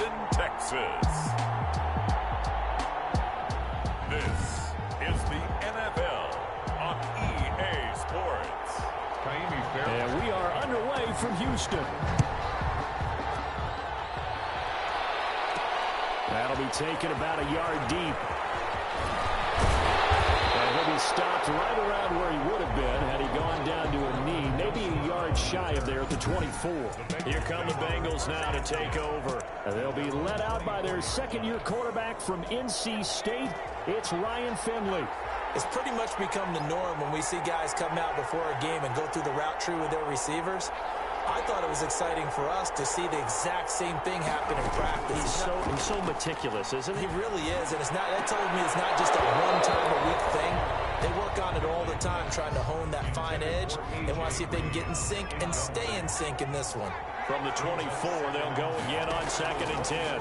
Houston, Texas. This is the NFL on EA Sports. And we are underway from Houston. That'll be taken about a yard deep. And he'll be stopped right around where he would have been had he gone down to a knee, maybe a yard shy of there at the 24. Here come the Bengals now to take over. They'll be led out by their second-year quarterback from NC State. It's Ryan Finley. It's pretty much become the norm when we see guys come out before a game and go through the route tree with their receivers. I thought it was exciting for us to see the exact same thing happen in practice. He's so meticulous, isn't he? He really is, and that told me it's not just a one-time-a-week thing. They work on it all the time, trying to hone that fine edge. They want to see if they can get in sync and stay in sync in this one. From the 24, they'll go again on 2nd and 10.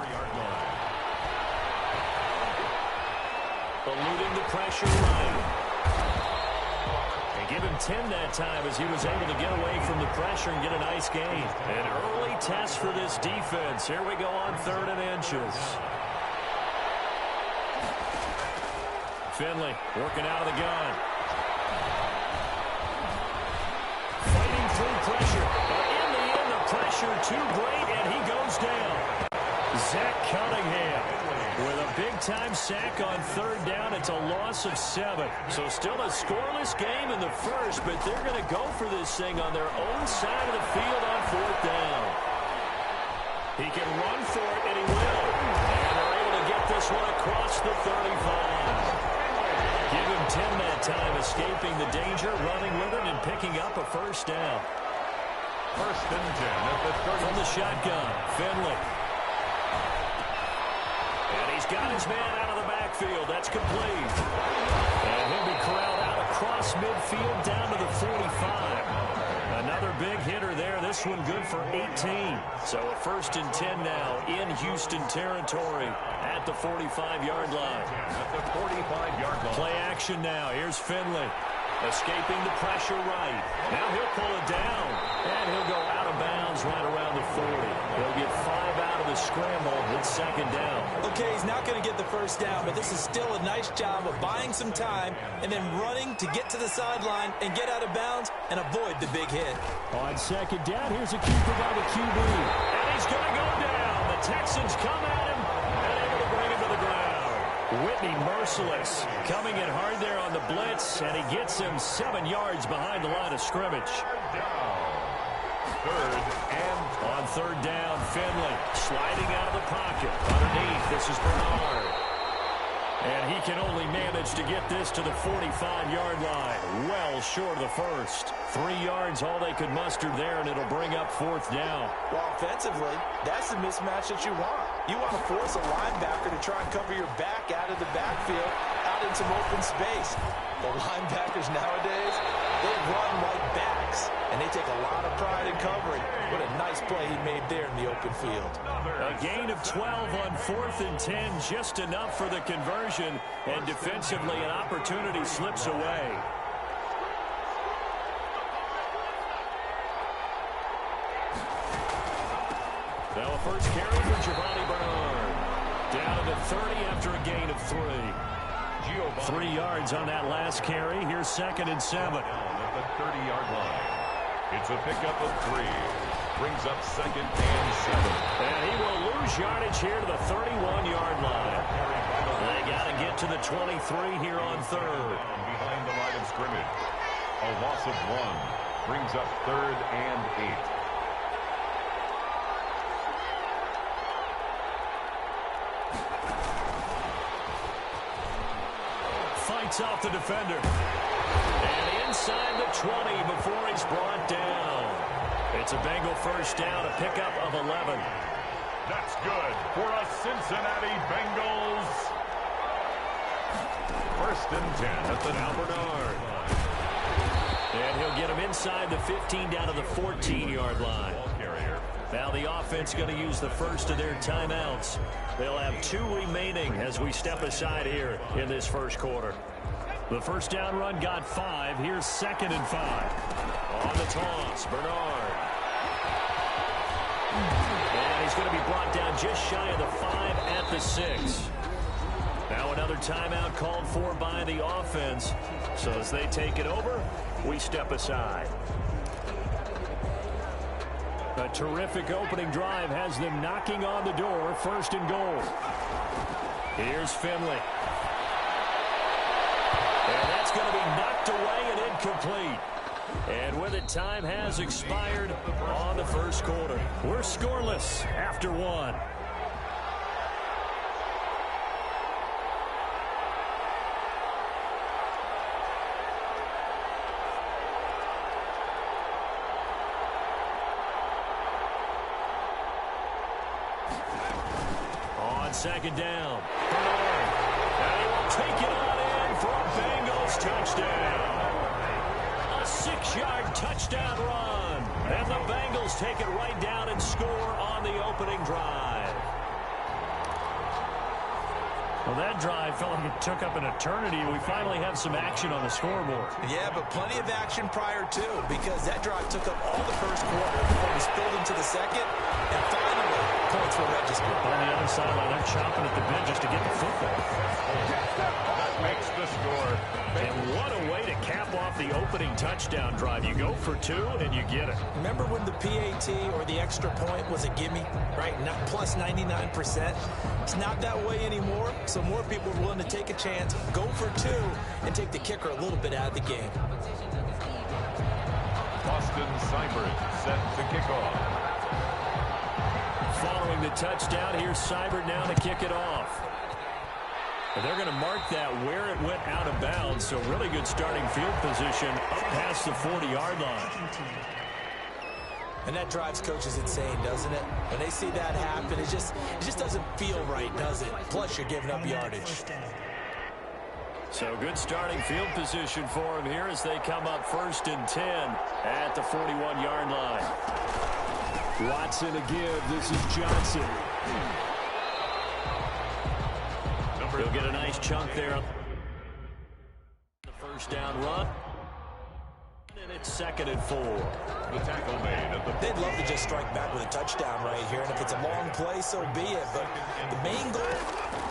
Eluding the pressure line. Give him 10 that time as he was able to get away from the pressure and get a nice gain. An early test for this defense. Here we go on 3rd and inches. Finley working out of the gun. Fighting through pressure. But in the end, the pressure too great, and he goes down. Zach Cunningham with a big-time sack on 3rd down. It's a loss of 7. So still a scoreless game in the first, but they're going to go for this thing on their own side of the field on 4th down. He can run for it, and he will. And they're able to get this one across the 35. Give him 10 that time, escaping the danger, running with it, and picking up a 1st down. 1st and 10 at the 30. From the shotgun, Finley. He's got his man out of the backfield. That's complete. And he'll be corralled out across midfield down to the 45. Another big hitter there. This one good for 18. So a 1st and 10 now in Houston territory at the 45-yard line. At the 45-yard line. Play action now. Here's Finley. Escaping the pressure right. Now he'll pull it down. And he'll go out of bounds right around the 40. He'll get 5 out of the scramble. It's 2nd down. Okay, he's not going to get the 1st down, but this is still a nice job of buying some time and then running to get to the sideline and get out of bounds and avoid the big hit. On 2nd down, here's a keeper by the QB. And he's going to go down. The Texans come at him and able to bring him to the ground. Whitney merciless, coming in hard there on the blitz, and he gets him 7 yards behind the line of scrimmage. 3rd and on 3rd down, Finley sliding out of the pocket. Underneath, this is Bernard. And he can only manage to get this to the 45-yard line. Well short of the 1st. 3 yards, all they could muster there, and it'll bring up 4th down. Well, offensively, that's the mismatch that you want. You want to force a linebacker to try and cover your back out of the backfield, out in some open space. The linebackers nowadays, they run like backs, and they take a lot of pride in covering. What a nice play he made there in the open field. A gain of 12 on 4th and 10, just enough for the conversion, and defensively an opportunity slips away. Now a first carry for Giovanni Bernard. Down to the 30 after a gain of 3. 3 yards on that last carry. Here's 2nd and 7. At the 30-yard line. It's a pickup of 3. Brings up 2nd and 7. And he will lose yardage here to the 31-yard line. They got to get to the 23 here on 3rd. Behind the line of scrimmage. A loss of 1. Brings up 3rd and 8. Fights off the defender. And inside the 20 before he's brought down. It's a Bengal 1st down, a pickup of 11. That's good for a Cincinnati Bengals. 1st and 10 at the now Bernard. And he'll get him inside the 15 down to the 14-yard line. Now the offense going to use the first of their timeouts. They'll have 2 remaining as we step aside here in this first quarter. The first down run got 5. Here's 2nd and 5. On the toss, Bernard. And he's going to be brought down just shy of the Another timeout called for by the offense. So as they take it over, we step aside. A terrific opening drive has them knocking on the door. 1st and goal. Here's Finley. And that's going to be knocked away and incomplete. And with it, time has expired on the 1st quarter. We're scoreless after 1. On 2nd down, Bernard. And he will take it on in for a Bengals touchdown. A 6-yard touchdown run. And the Bengals take it right down and score on the opening drive. Well, that drive felt like it took up an eternity. We finally have some action on the scoreboard. Yeah, but plenty of action prior to, because that drive took up all the 1st quarter before we spilled into the 2nd, and finally, points were registered. On the other sideline, they're chomping at the bit just to get the football. That makes the score. And what a way to cap off the opening touchdown drive. You go for 2, and you get it. Remember when the PAT or the extra point was a gimme, right? Not plus 99%. It's not that way anymore, so more people are willing to take a chance, go for 2, and take the kicker a little bit out of the game. Austin Seibert set to kick off. Following the touchdown, here's Seibert now to kick it off. They're going to mark that where it went out of bounds, so really good starting field position up past the 40-yard line. And that drives coaches insane, doesn't it? When they see that happen, it just doesn't feel right, does it? Plus, you're giving up yardage. So good starting field position for them here as they come up 1st and 10 at the 41-yard line. Watson to give. This is Johnson. He'll get a nice chunk there. The 1st down run. And it's 2nd and 4. The tackle made at the... They'd love to just strike back with a touchdown right here, and if it's a long play, so be it. But the main goal,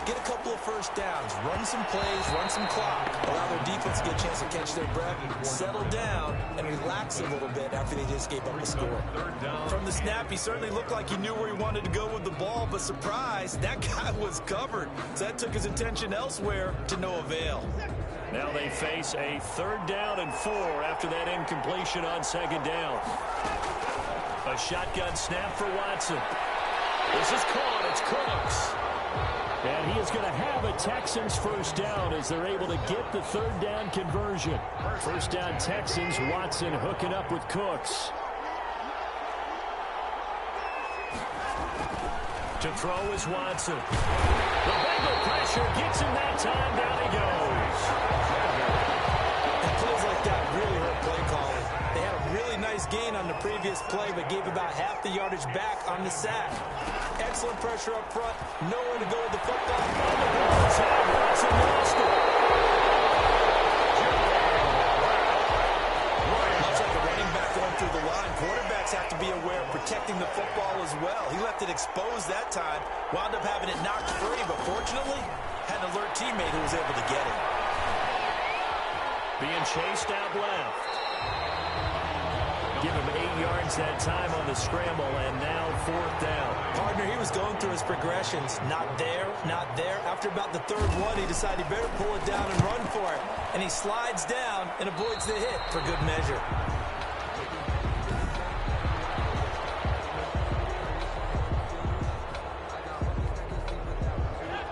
get a couple of 1st downs, run some plays, run some clock, allow their defense to get a chance to catch their breath, settle down, and relax a little bit after they just gave up a score. From the snap, he certainly looked like he knew where he wanted to go with the ball, but surprise, that guy was covered. So that took his attention elsewhere to no avail. Now they face a 3rd down and 4 after that incompletion on 2nd down. A shotgun snap for Watson. This is caught. It's Cooks. And he is going to have a Texans 1st down as they're able to get the 3rd down conversion. 1st down Texans. Watson hooking up with Cooks. To throw is Watson. The Bengal pressure gets him that time. Down he goes. And plays like that really hurt play calling. They had a really nice gain on the previous play, but gave about half the yardage back on the sack. Excellent pressure up front. Nowhere to go with the football. On the ball. Watson lost it. Much like a running back going through the line, quarterbacks have to be aware of protecting the football as well. He left it exposed that time, wound up having it knocked free, but fortunately, had an alert teammate who was able to get him. Being chased out left. Give him 8 yards that time on the scramble, and now 4th down. Partner, he was going through his progressions. Not there, not there. After about the 3rd one, he decided he better pull it down and run for it. And he slides down and avoids the hit for good measure.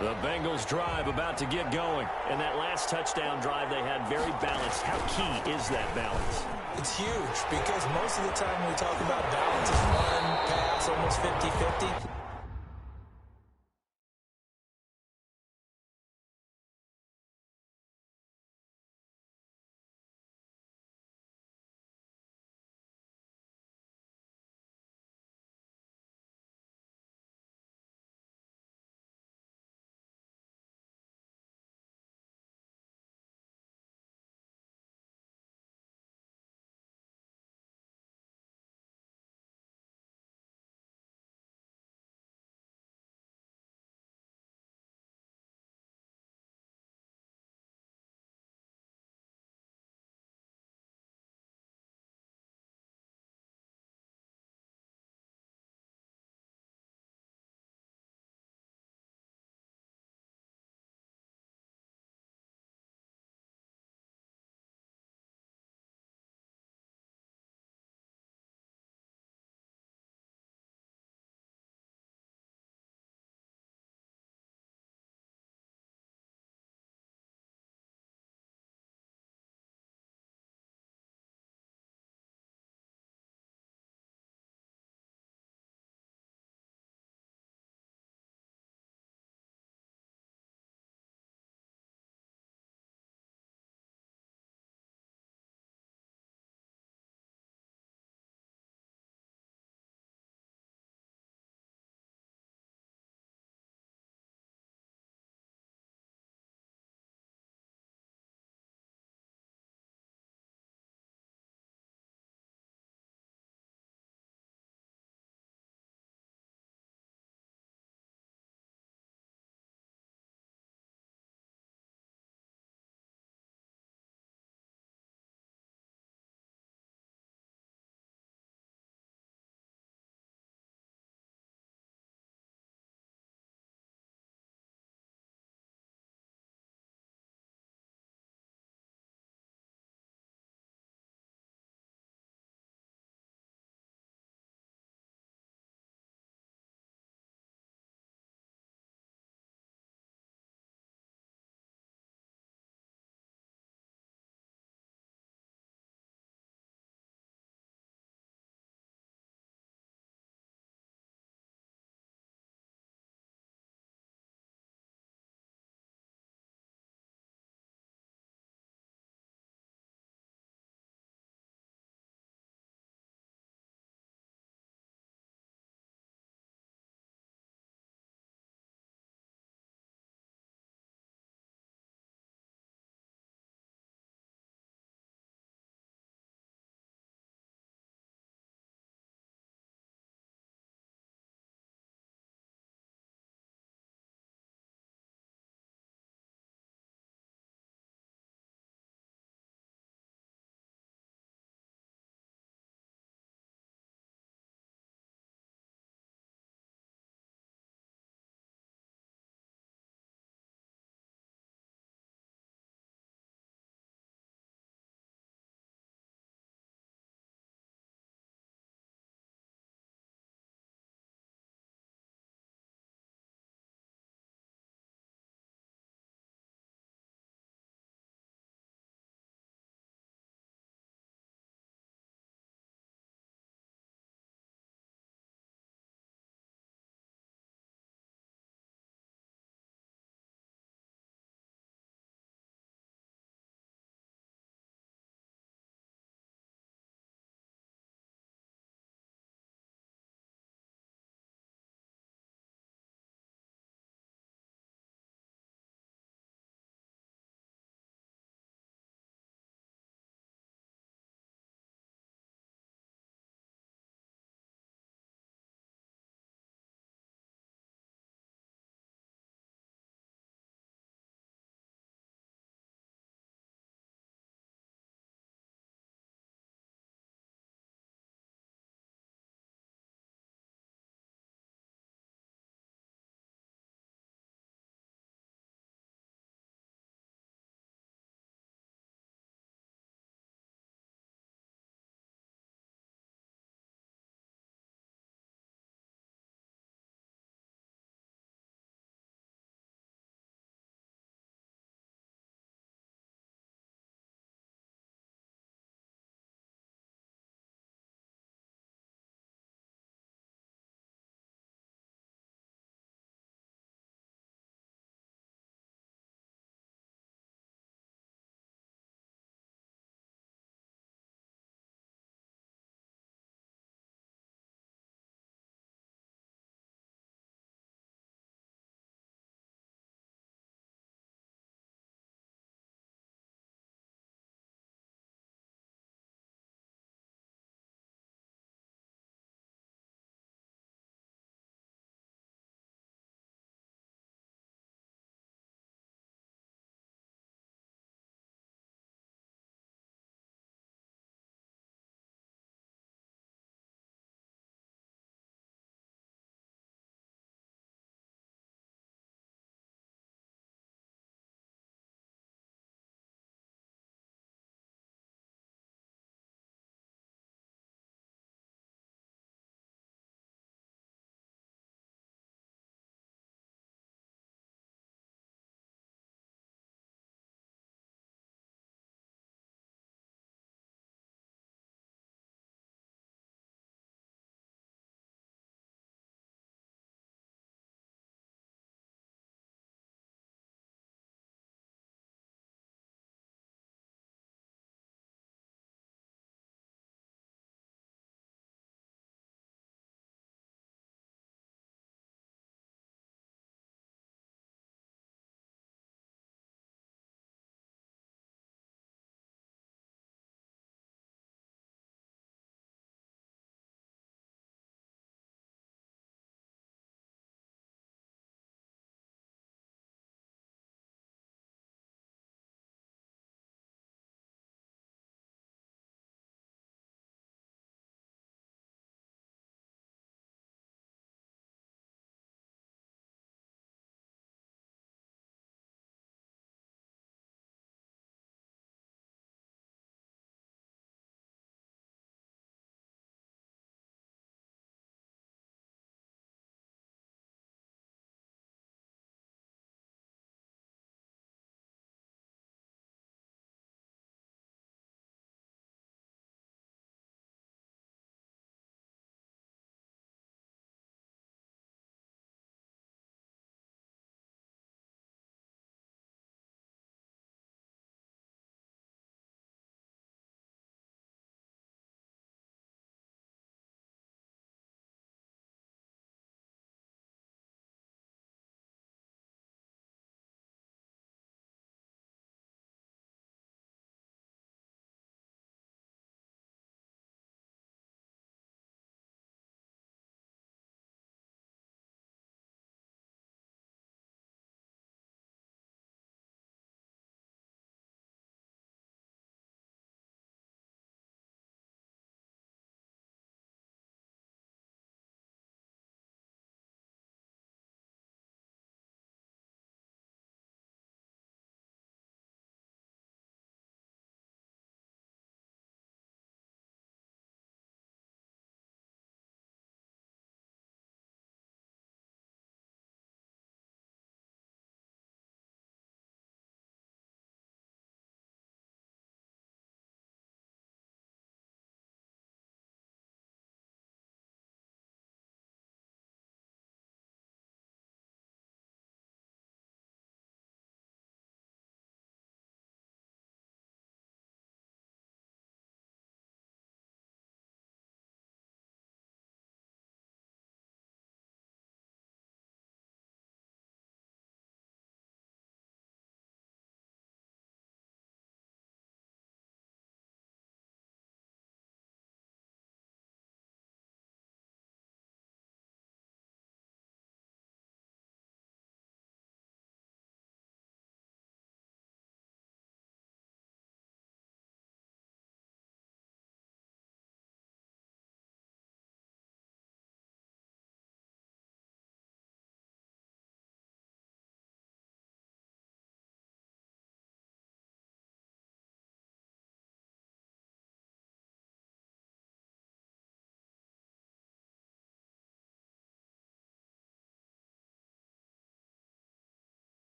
The Bengals drive about to get going. And that last touchdown drive they had very balanced. How key is that balance? It's huge because most of the time when we talk about balance, it's run, pass, almost 50-50.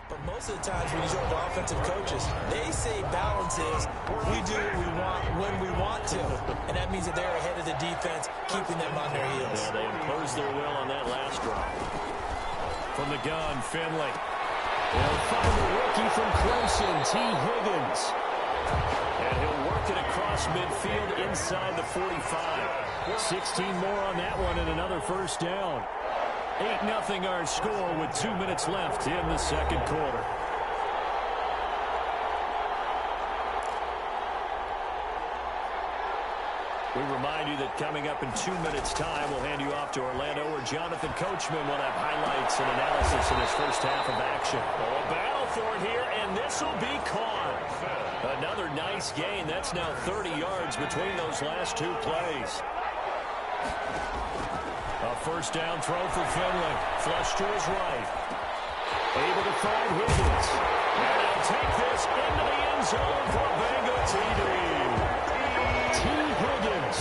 But most of the times when you talk to offensive coaches, they say balance is we do what we want when we want to. And that means that they're ahead of the defense, keeping them on their heels. Yeah, they imposed their will on that last drive. From the gun, Finley. They'll find the rookie from Clemson, T. Higgins. And he'll work it across midfield inside the 45. 16 more on that one and another first down. 8-0 our score with 2 minutes left in the second quarter. We remind you that coming up in 2 minutes' time, we'll hand you off to Orlando, where Jonathan Coachman will have highlights and analysis in his first half of action. Oh, a battle for it here, and this will be caught. Another nice gain. That's now 30 yards between those last two plays. A first down throw for Finley. Flush to his right. Able to find Higgins. And he'll take this into the end zone for a Bengal TD. T. Higgins,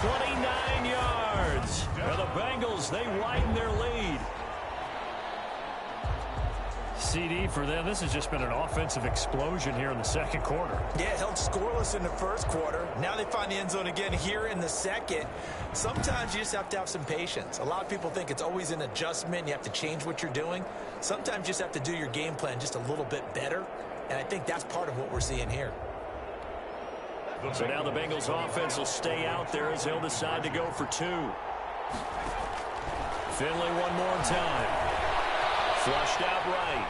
29 yards. And the Bengals, they widen their lead. CD for them. This has just been an offensive explosion here in the second quarter. Yeah, held scoreless in the first quarter. Now they find the end zone again here in the second. Sometimes you just have to have some patience. A lot of people think it's always an adjustment. You have to change what you're doing. Sometimes you just have to do your game plan just a little bit better. And I think that's part of what we're seeing here. So now the Bengals offense will stay out there as they'll decide to go for two. Finley one more time. Flushed out right.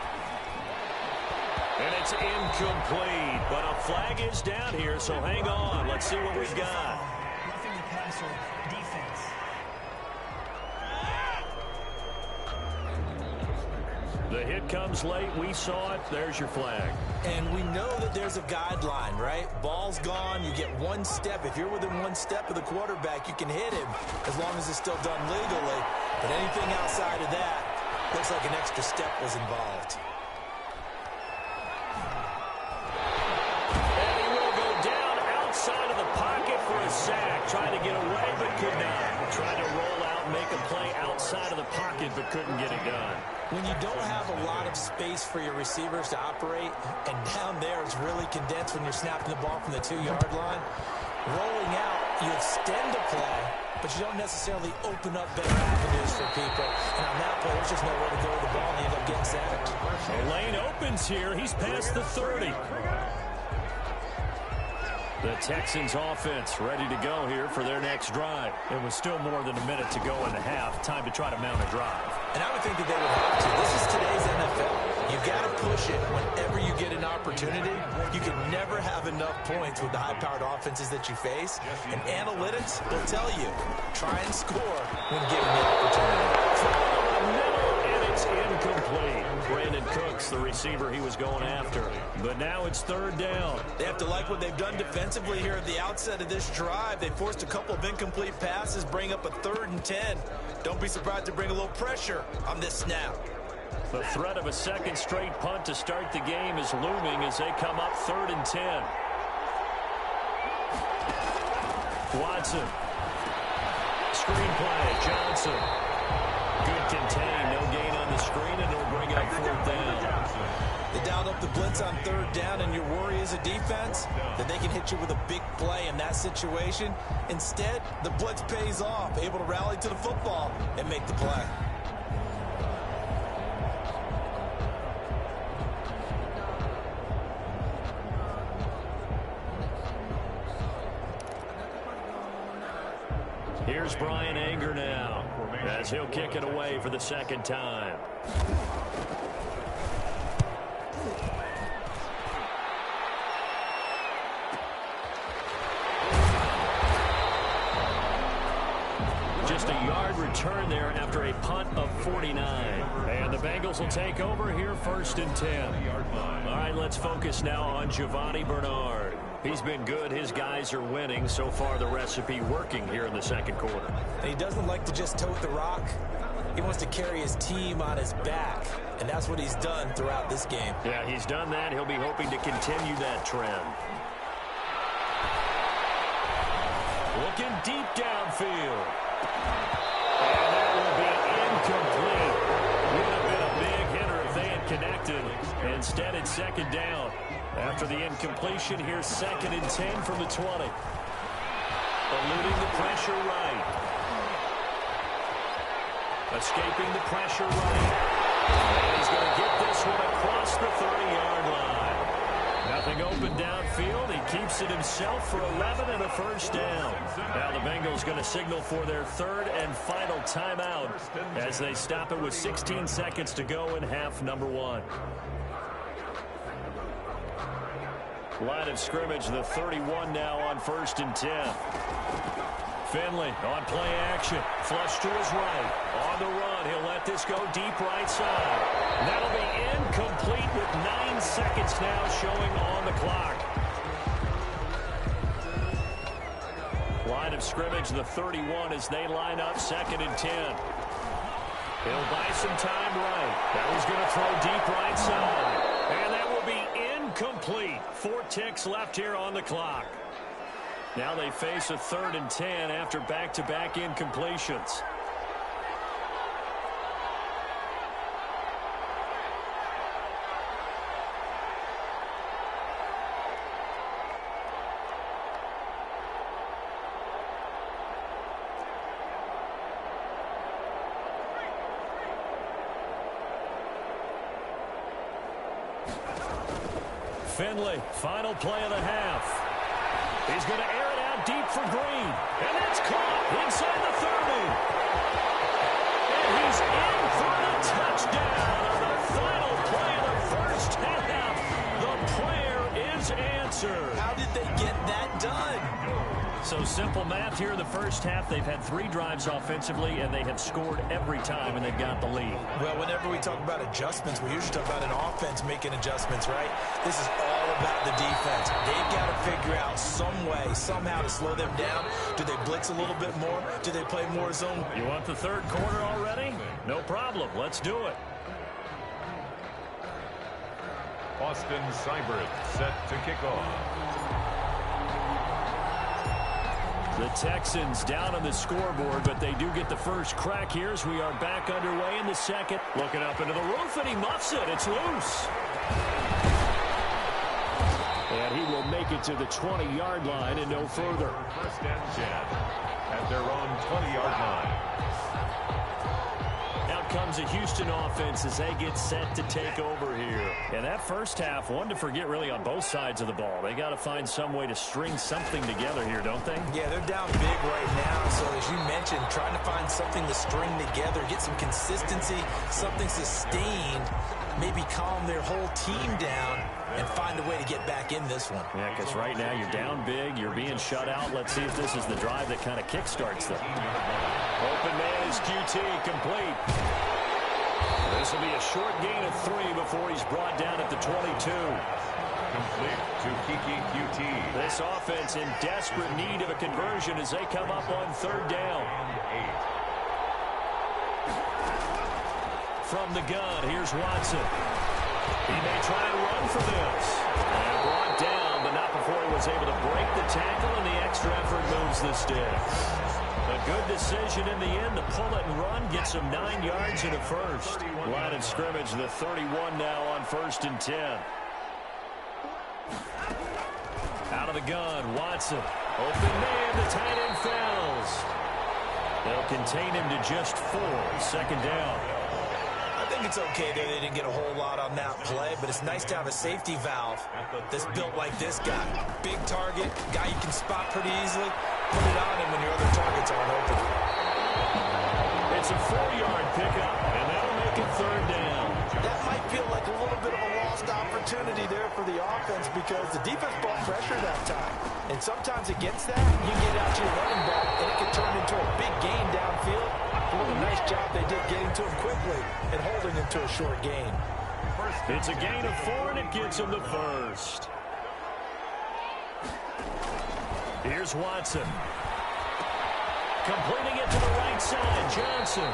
And it's incomplete. But a flag is down here, so hang on. Let's see what we've got. Roughing the passer defense. The hit comes late. We saw it. There's your flag. And we know that there's a guideline, right? Ball's gone. You get one step. If you're within one step of the quarterback, you can hit him as long as it's still done legally. But anything outside of that, looks like an extra step was involved. And he will go down outside of the pocket for a sack. Trying to get away, but could not. Trying to roll out, make a play outside of the pocket, but couldn't get it done. When you don't have a lot of space for your receivers to operate, and down there it's really condensed when you're snapping the ball from the 2-yard line, rolling out, you extend the play, but you don't necessarily open up better avenues for people. And on that play, there's just nowhere to go with the ball, and you end up getting sacked. The lane opens here. He's past the 30. The Texans offense ready to go here for their next drive. It was still more than a minute to go in the half. Time to try to mount a drive. And I would think that they would have to. This is today's NFL. You've got to push it whenever you get an opportunity. You can never have enough points with the high-powered offenses that you face. And analytics will tell you, try and score when given the opportunity. And it's incomplete. Brandon Cooks, the receiver he was going after. But now it's third down. They have to like what they've done defensively here at the outset of this drive. They forced a couple of incomplete passes, bring up a 3rd and 10. Don't be surprised to bring a little pressure on this snap. The threat of a second straight punt to start the game is looming as they come up 3rd and 10. Watson. Screen play. Johnson. Good contain. No gain on the screen, and it'll bring up 4th down. They dialed up the blitz on 3rd down, and your worry as a defense that they can hit you with a big play in that situation. Instead, the blitz pays off, able to rally to the football and make the play. Here's Brian Anger now as he'll kick it away for the second time. Just a yard return there after a punt of 49. And the Bengals will take over here 1st and 10. All right, let's focus now on Giovani Bernard. He's been good. His guys are winning. So far, the recipe working here in the second quarter. And he doesn't like to just tote the rock. He wants to carry his team on his back, and that's what he's done throughout this game. Yeah, he's done that. He'll be hoping to continue that trend. Looking deep downfield. And that will be incomplete. Would have been a big hitter if they had connected. expected. Instead, it's second down. After the incompletion, here's 2nd and 10 from the 20. Eluding the pressure right. Escaping the pressure right. And he's going to get this one across the 30-yard line. Nothing open downfield. He keeps it himself for 11 and a first down. Now the Bengals going to signal for their 3rd and final timeout as they stop it with 16 seconds to go in half number 1. Line of scrimmage, the 31 now on 1st and 10. Finley on play action. Flush to his right. On the run. He'll let this go deep right side. That'll be incomplete with 9 seconds now showing on the clock. Line of scrimmage, the 31 as they line up 2nd and 10. He'll buy some time right. Now he's going to throw deep right side. And that will be incomplete. 4 ticks left here on the clock. Now they face a 3rd and 10 after back-to-back incompletions. Finley, final play of the half. He's going to air it out deep for Green. And it's caught inside the 30. And he's in for the touchdown on the final play of the first half. The prayer is answered. How did they get that done? So simple math here in the first half. They've had 3 drives offensively, and they have scored every time, and they've got the lead. Well, whenever we talk about adjustments, we usually talk about an offense making adjustments, right? This is all about the defense. They've got to figure out some way, somehow to slow them down. Do they blitz a little bit more? Do they play more zone? You want the 3rd quarter already? No problem. Let's do it. Austin Seibert set to kick off. The Texans down on the scoreboard, but they do get the first crack here as we are back underway in the 2nd. Looking up into the roof, and he muffs it. It's loose. And he will make it to the 20-yard line and no further. 1st and 10 at their own 20-yard line. Out comes a Houston offense as they get set to take over here. And that first half, one to forget really on both sides of the ball. They got to find some way to string something together here, don't they? Yeah, they're down big right now. So as you mentioned, trying to find something to string together, get some consistency, something sustained, maybe calm their whole team down and find a way to get back in this one. Yeah, because right now you're down big, you're being shut out. Let's see if this is the drive that kind of kickstarts them. Open man is QT, complete. This will be a short gain of 3 before he's brought down at the 22. Complete to Kiki QT. This offense in desperate need of a conversion as they come up on 3rd down. And 8. From the gun, here's Watson. He may try and run for this. And brought down, but not before he was able to break the tackle, and the extra effort moves the sticks. A good decision in the end to pull it and run, gets him 9 yards and a first. Line of scrimmage, the 31 now on 1st and 10. Out of the gun, Watson. Open man, the tight end fails. They'll contain him to just 4, 2nd down. I think it's okay that they didn't get a whole lot on that play, but it's nice to have a safety valve that's built like this guy. Big target, guy you can spot pretty easily. Put it on him when your other targets aren't open. It's a 4-yard pickup, and that'll make it 3rd down. That might feel like a little bit of a lost opportunity there for the offense because the defense brought pressure that time. And sometimes against that, you get out to your running back, and it can turn into a big gain downfield. What a nice job they did getting to him quickly and holding him to a short gain. It's a gain of 4, and it gets him the first. Here's Watson. Completing it to the right side, Johnson.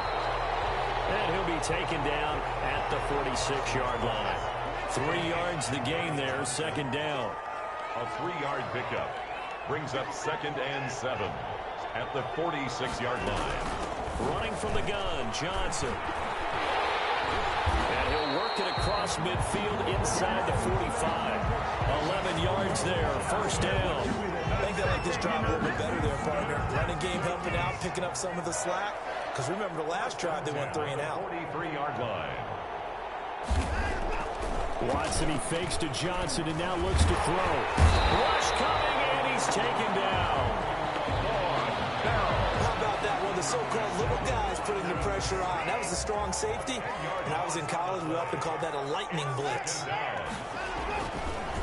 And he'll be taken down at the 46-yard line. 3 yards the gain there, 2nd down. A 3-yard pickup brings up 2nd and 7 at the 46-yard line. Running from the gun, Johnson. And he'll work it across midfield inside the 45. 11 yards there, first down. I think they like this drive a little bit better there, partner. Running game helping out, picking up some of the slack. Because remember, the last drive, they went 3 and out. 43-yard line. Watson, he fakes to Johnson and now looks to throw. Rush coming, and he's taken down. How about that one? The so-called little guys putting the pressure on. That was a strong safety. When I was in college, we often called that a lightning blitz.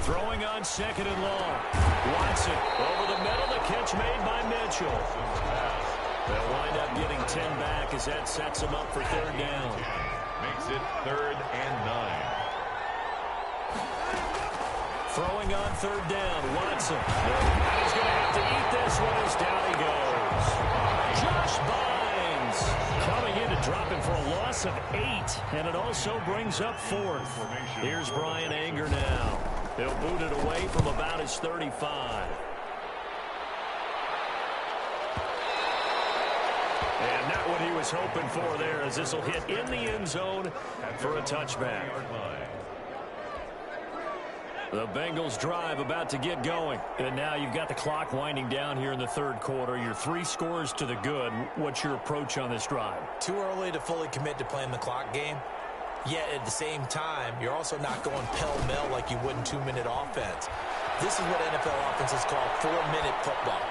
Throwing on second and long. Watson over the middle. The catch made by Mitchell. They'll wind up getting 10 back as that sets them up for third down. Makes it 3rd and 9. Throwing on third down. Watson. He's going to have to eat this one as down he goes. Josh Bynes coming in to drop him for a loss of 8. And it also brings up 4th. Here's Brian Anger now. He'll boot it away from about his 35. And not what he was hoping for there, as this will hit in the end zone for a touchback. The Bengals drive about to get going. And now you've got the clock winding down here in the third quarter. You're 3 scores to the good. What's your approach on this drive? Too early to fully commit to playing the clock game. Yet at the same time, you're also not going pell-mell like you would in 2-minute offense. This is what NFL offenses call 4-minute football.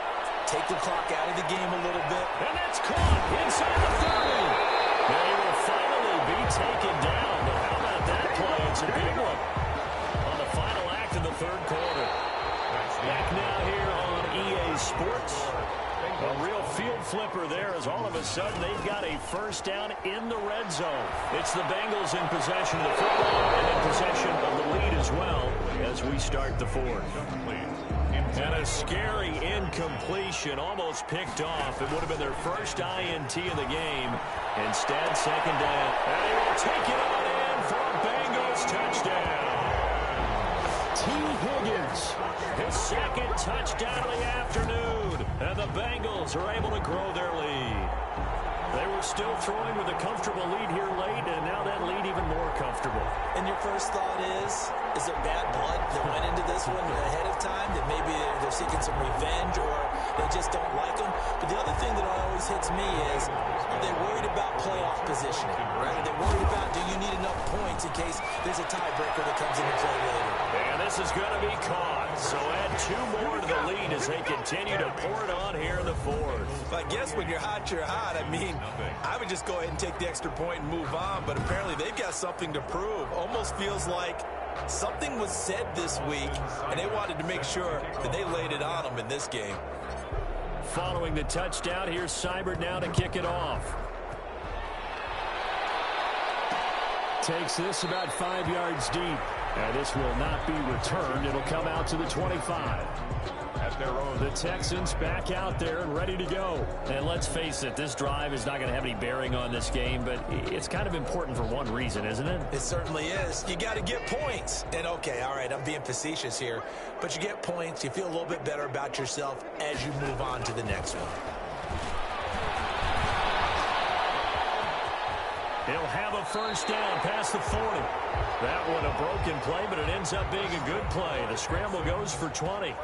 Take the clock out of the game a little bit. And that's caught inside the 30. They will finally be taken down. But how about that play? It's a big one on the final act of the third quarter. Back now here on EA Sports. A real field flipper there, as all of a sudden they've got a first down in the red zone. It's the Bengals in possession of the football and in possession of the lead as well as we start the fourth. And a scary incompletion, almost picked off. It would have been their first INT in the game. Instead, second down. And he will take it on in for a Bengals touchdown. T. Higgins, his second touchdown of the afternoon. And the Bengals are able to grow their lead. They were still throwing with a comfortable lead here late, and now that lead even more comfortable. And your first thought is there bad blood that went into this one ahead of time, that maybe they're seeking some revenge or they just don't like them? But the other thing that always hits me is, are they worried about playoff positioning? Right? Are they worried about, do you need enough points in case there's a tiebreaker that comes into play later? And this is going to be caught. So add 2 more to the lead as they continue to pour it on here in the fourth. I guess when you're hot, you're hot. I mean, I would just go ahead and take the extra point and move on, but apparently they've got something to prove. Almost feels like something was said this week, and they wanted to make sure that they laid it on them in this game. Following the touchdown, here's Seibert now to kick it off. Takes this about 5 yards deep. And this will not be returned. It'll come out to the 25. At their own. The Texans back out there and ready to go. And let's face it, this drive is not going to have any bearing on this game, but it's kind of important for one reason, isn't it? It certainly is. You got to get points. And okay, all right, I'm being facetious here, but you get points, you feel a little bit better about yourself as you move on to the next one. He'll have a first down past the 40. That one a broken play, but it ends up being a good play. The scramble goes for 20.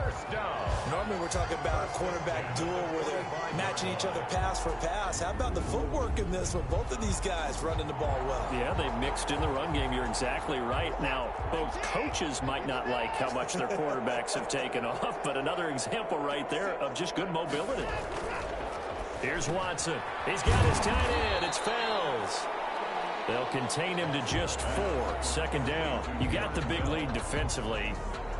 Normally we're talking about a quarterback duel where they're matching each other pass for pass. How about the footwork in this one? Both of these guys running the ball well. Yeah, they've mixed in the run game. You're exactly right. Now, both coaches might not like how much their quarterbacks have taken off, but another example right there of just good mobility. Here's Watson. He's got his tight end. It's Fells. They'll contain him to just 4. Second down. You got the big lead defensively.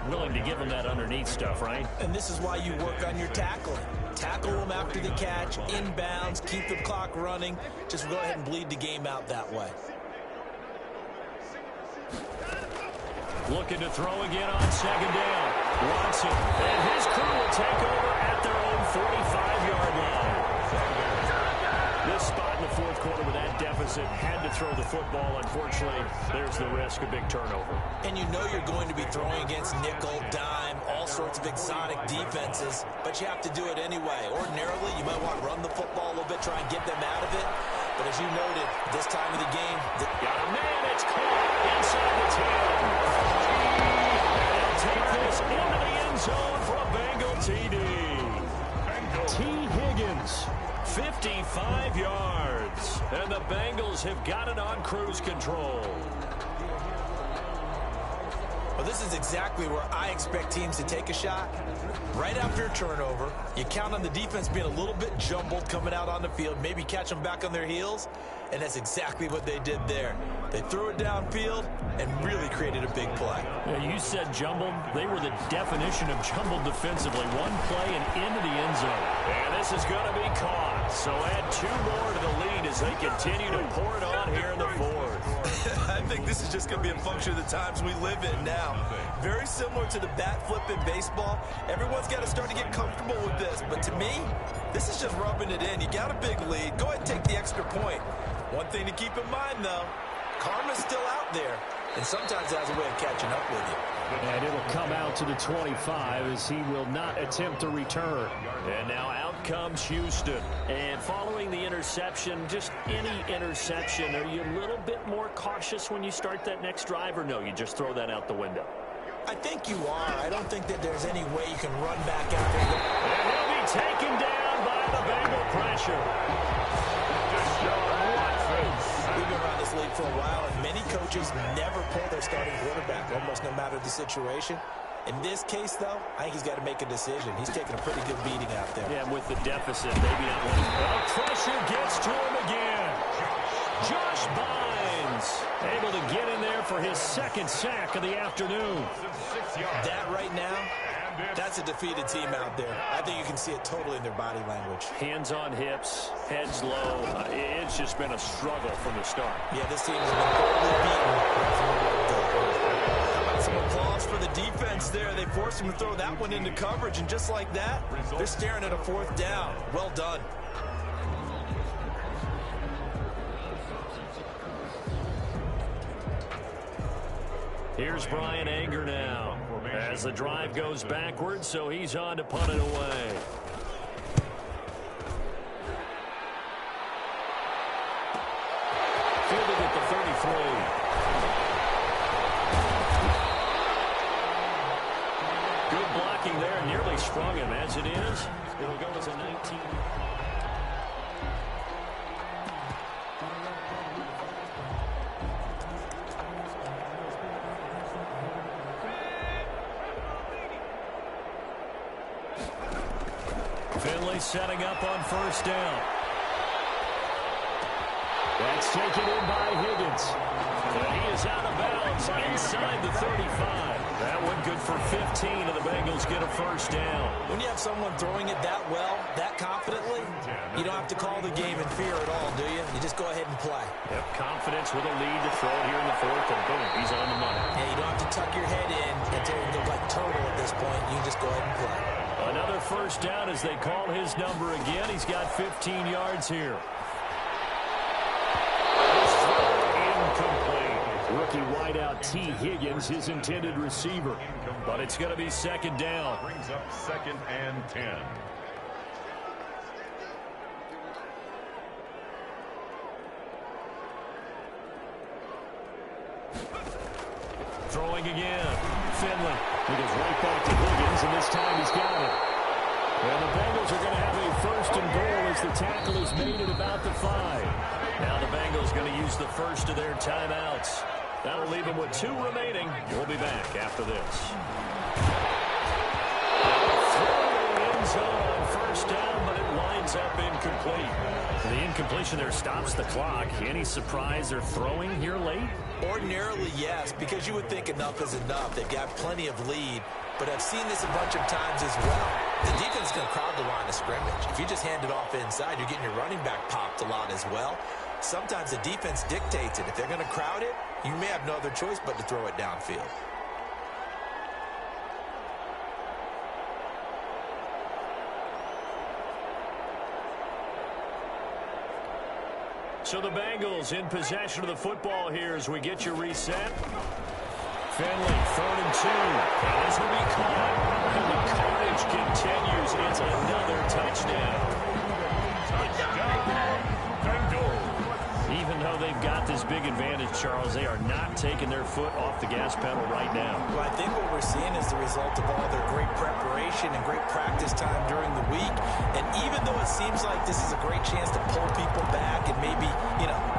Willing to give him that underneath stuff, right? And this is why you work on your tackling. Tackle them after the catch, inbounds, keep the clock running. Just go ahead and bleed the game out that way. Looking to throw again on second down. Watson. And his crew will take over at their own 45-yard line. This spot in the fourth quarter with that deficit, had to throw the football. Unfortunately, there's the risk of big turnover. And you know you're going to be throwing against nickel, dime, all sorts of exotic defenses, but you have to do it anyway. Ordinarily, you might want to run the football a little bit, try and get them out of it. But as you noted, this time of the game... Got a man, it's caught inside the 10. And he'll take this into the end zone for a Bengal TD. T. Higgins, 55 yards. And the Bengals have got it on cruise control. Well, this is exactly where I expect teams to take a shot. Right after a turnover, you count on the defense being a little bit jumbled coming out on the field, maybe catch them back on their heels, and that's exactly what they did there. They threw it downfield and really created a big play. Yeah, you said jumbled. They were the definition of jumbled defensively. One play and into the end zone. And this is going to be caught. So add 2 more to the lead as they continue to pour it on here in the 4th. I think this is just going to be a function of the times we live in now. Very similar to the bat flip in baseball. Everyone's got to start to get comfortable with this. But to me, this is just rubbing it in. You got a big lead. Go ahead and take the extra point. One thing to keep in mind, though, karma's still out there. And sometimes it has a way of catching up with you. And it'll come out to the 25 as he will not attempt to return. And now out comes Houston. And following the interception, just any interception, are you a little bit more cautious when you start that next drive, or no, you just throw that out the window? I think you are. I don't think that there's any way you can run back out there. And he'll be taken down by the Bengal pressure. We've been around this league for a while, and many coaches never pull their starting quarterback, almost no matter the situation. In this case, though, I think he's got to make a decision. He's taking a pretty good beating out there. Yeah, with the deficit, maybe not winning. Well, pressure gets to him again. Josh Bynes able to get in there for his 2nd sack of the afternoon. That right now, that's a defeated team out there. I think you can see it totally in their body language. Hands on hips, heads low. It's just been a struggle from the start. Yeah, this team has been totally beaten. How about some applause for the defense there? They forced him to throw that one into coverage, and just like that, they're staring at a 4th down. Well done. Here's Brian Anger now as the drive goes backwards, so he's on to punt it away. Fielded at the 33. Good blocking there, nearly sprung him. As it is, it'll go as a 19. Finley setting up on 1st down. That's taken in by Higgins. And he is out of bounds inside the 35. That one good for 15, and the Bengals get a 1st down. When you have someone throwing it that well, that confidently, you don't have to call the game in fear at all, do you? You just go ahead and play. Yep, confidence with a lead to throw it here in the 4th, and boom, he's on the money. Yeah, you don't have to tuck your head in and look like turtle at this point. You just go ahead and play. Another 1st down as they call his number again. He's got 15 yards here. Incomplete. Rookie wideout T. Higgins, his intended receiver. But it's going to be 2nd down. Brings up 2nd and 10. Throwing again. Finley. He goes right back to Higgins, and this time he's got it. And the Bengals are going to have a 1st and goal as the tackle is made at about the 5. Now the Bengals going to use the first of their timeouts. That'll leave them with 2 remaining. We'll be back after this. Throw end zone on 1st down, but it winds up incomplete. The incompletion there stops the clock. Any surprise they're throwing here late? Ordinarily, yes, because you would think enough is enough. They've got plenty of lead, but I've seen this a bunch of times as well. The defense is going to crowd the line of scrimmage. If you just hand it off inside, you're getting your running back popped a lot as well. Sometimes the defense dictates it. If they're going to crowd it, you may have no other choice but to throw it downfield. So the Bengals in possession of the football here as we get you reset. Finley, 3rd and 2. And this will be caught. And the carnage continues. It's another touchdown. Even though they've got this big advantage, Charles, they are not taking their foot off the gas pedal right now. Well, I think what we're seeing is the result of all their great preparation and great practice time during the week. And even though it seems like this is a great chance to pull people back and maybe,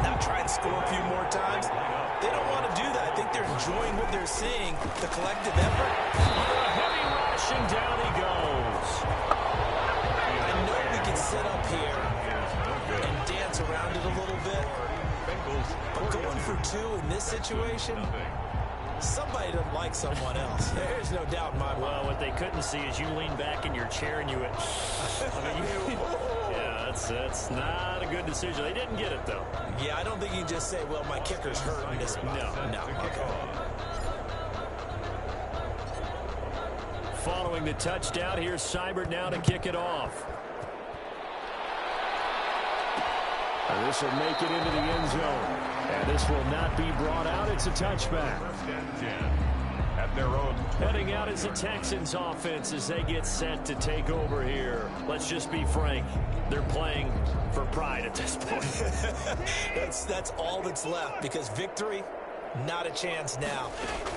not try and score a few more times, they don't want to do that. I think they're enjoying what they're seeing, the collective effort. Heavy rushing, down he goes. I know we can sit up here and dance around it a little bit, but going for two in this situation, somebody doesn't like someone else. There's no doubt in my mind. Well, what they couldn't see is you lean back in your chair and you went, yeah, that's not a good decision. They didn't get it, though. Yeah, I don't think you can just say, well, my kicker's hurt in this spot. No. Okay. Following the touchdown, here's Seibert now to kick it off. And this will make it into the end zone. And this will not be brought out. It's a touchback. At their own. Heading out is the Texans offense as they get set to take over here. Let's just be frank. They're playing for pride at this point. That's all that's left, because victory, not a chance now.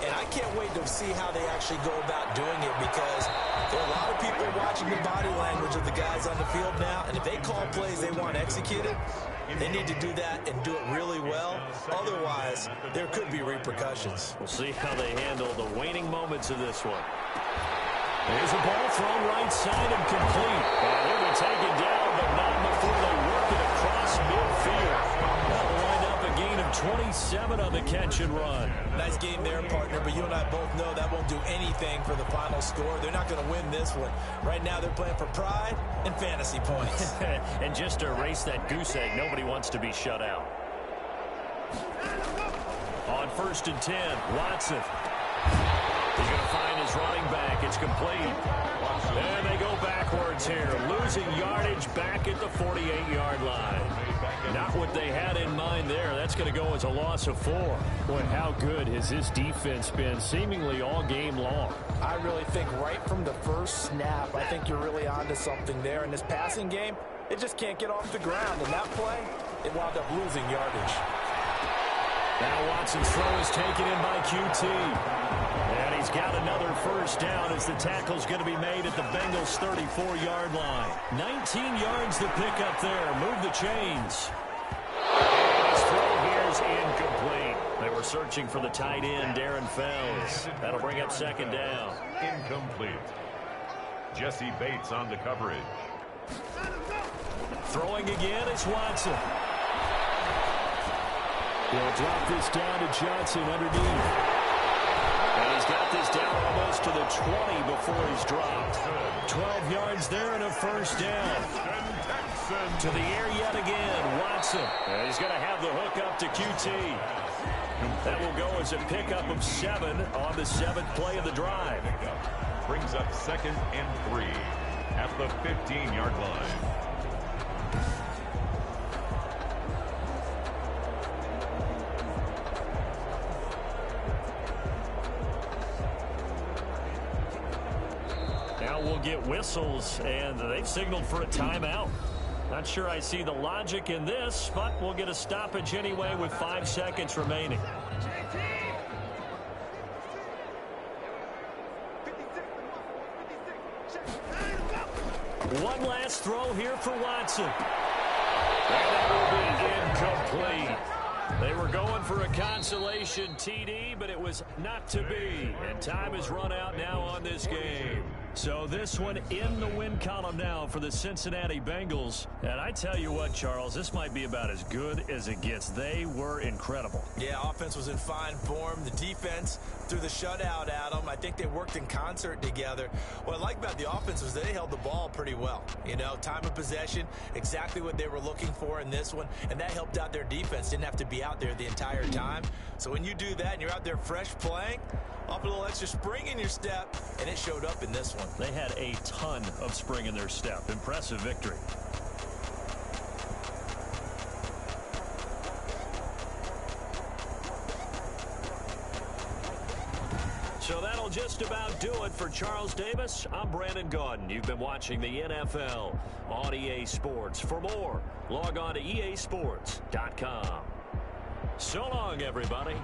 And I can't wait to see how they actually go about doing it, because there are a lot of people watching the body language of the guys on the field now, and if they call plays they want executed, they need to do that and do it really well. Otherwise, there could be repercussions. We'll see how they handle the waning moments of this one. There's a ball thrown right side and complete. And it will take it down, but not before they work it across midfield. That'll wind up a gain of 27 on the catch and run. Nice game there, partner, but you and I both know that won't do anything for the final score. They're not going to win this one. Right now, they're playing for pride and fantasy points. And just to erase that goose egg, nobody wants to be shut out. On 1st and 10, Watson. He's going to find his running back. It's complete. And they go backwards here, losing yardage back at the 48-yard line. Not what they had in mind there. That's going to go as a loss of 4. Boy, how good has this defense been seemingly all game long? I really think right from the first snap, I think you're really onto something there. In this passing game, it just can't get off the ground. And that play, it wound up losing yardage. Now Watson's throw is taken in by QT. And he's got another first down as the tackle's going to be made at the Bengals' 34-yard line. 19 yards to pick up there. Move the chains. His throw here's incomplete. They were searching for the tight end, Darren Fells. That'll bring up 2nd down. Incomplete. Jesse Bates on the coverage. Throwing again, it's Watson. He'll drop this down to Johnson underneath. And he's got this down almost to the 20 before he's dropped. 12 yards there and a first down. To the air yet again, Watson. And he's going to have the hook up to QT. That will go as a pickup of 7 on the 7th play of the drive. Brings up 2nd and 3 at the 15-yard line. Now we'll get whistles, and they've signaled for a timeout. Not sure I see the logic in this, but we'll get a stoppage anyway with 5 seconds remaining. One last throw here for Watson. And that will be incomplete. They were going for a consolation TD, but it was not to be. And time has run out now on this game. So this one in the win column now for the Cincinnati Bengals. And I tell you what, Charles, this might be about as good as it gets. They were incredible. Yeah, offense was in fine form. The defense threw the shutout at them. I think they worked in concert together. What I like about the offense was they held the ball pretty well. You know, time of possession, exactly what they were looking for in this one. And that helped out their defense. Didn't have to be out there the entire time. So when you do that and you're out there fresh playing, off a little extra spring in your step, and it showed up in this one. They had a ton of spring in their step. Impressive victory. So that'll just about do it for Charles Davis. I'm Brandon Gaudin. You've been watching the NFL on EA Sports. For more, log on to easports.com. So long, everybody.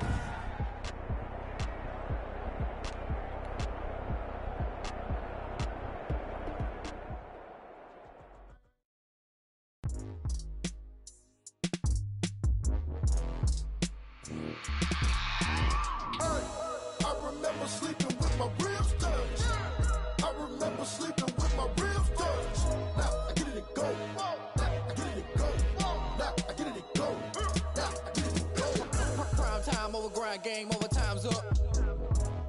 I remember sleeping with my ribs touched. I remember sleeping with my ribs touched. Now I get it go. Now I get it go. Now I get it go. Now I get it go. Prime time over grind, game over, time's up.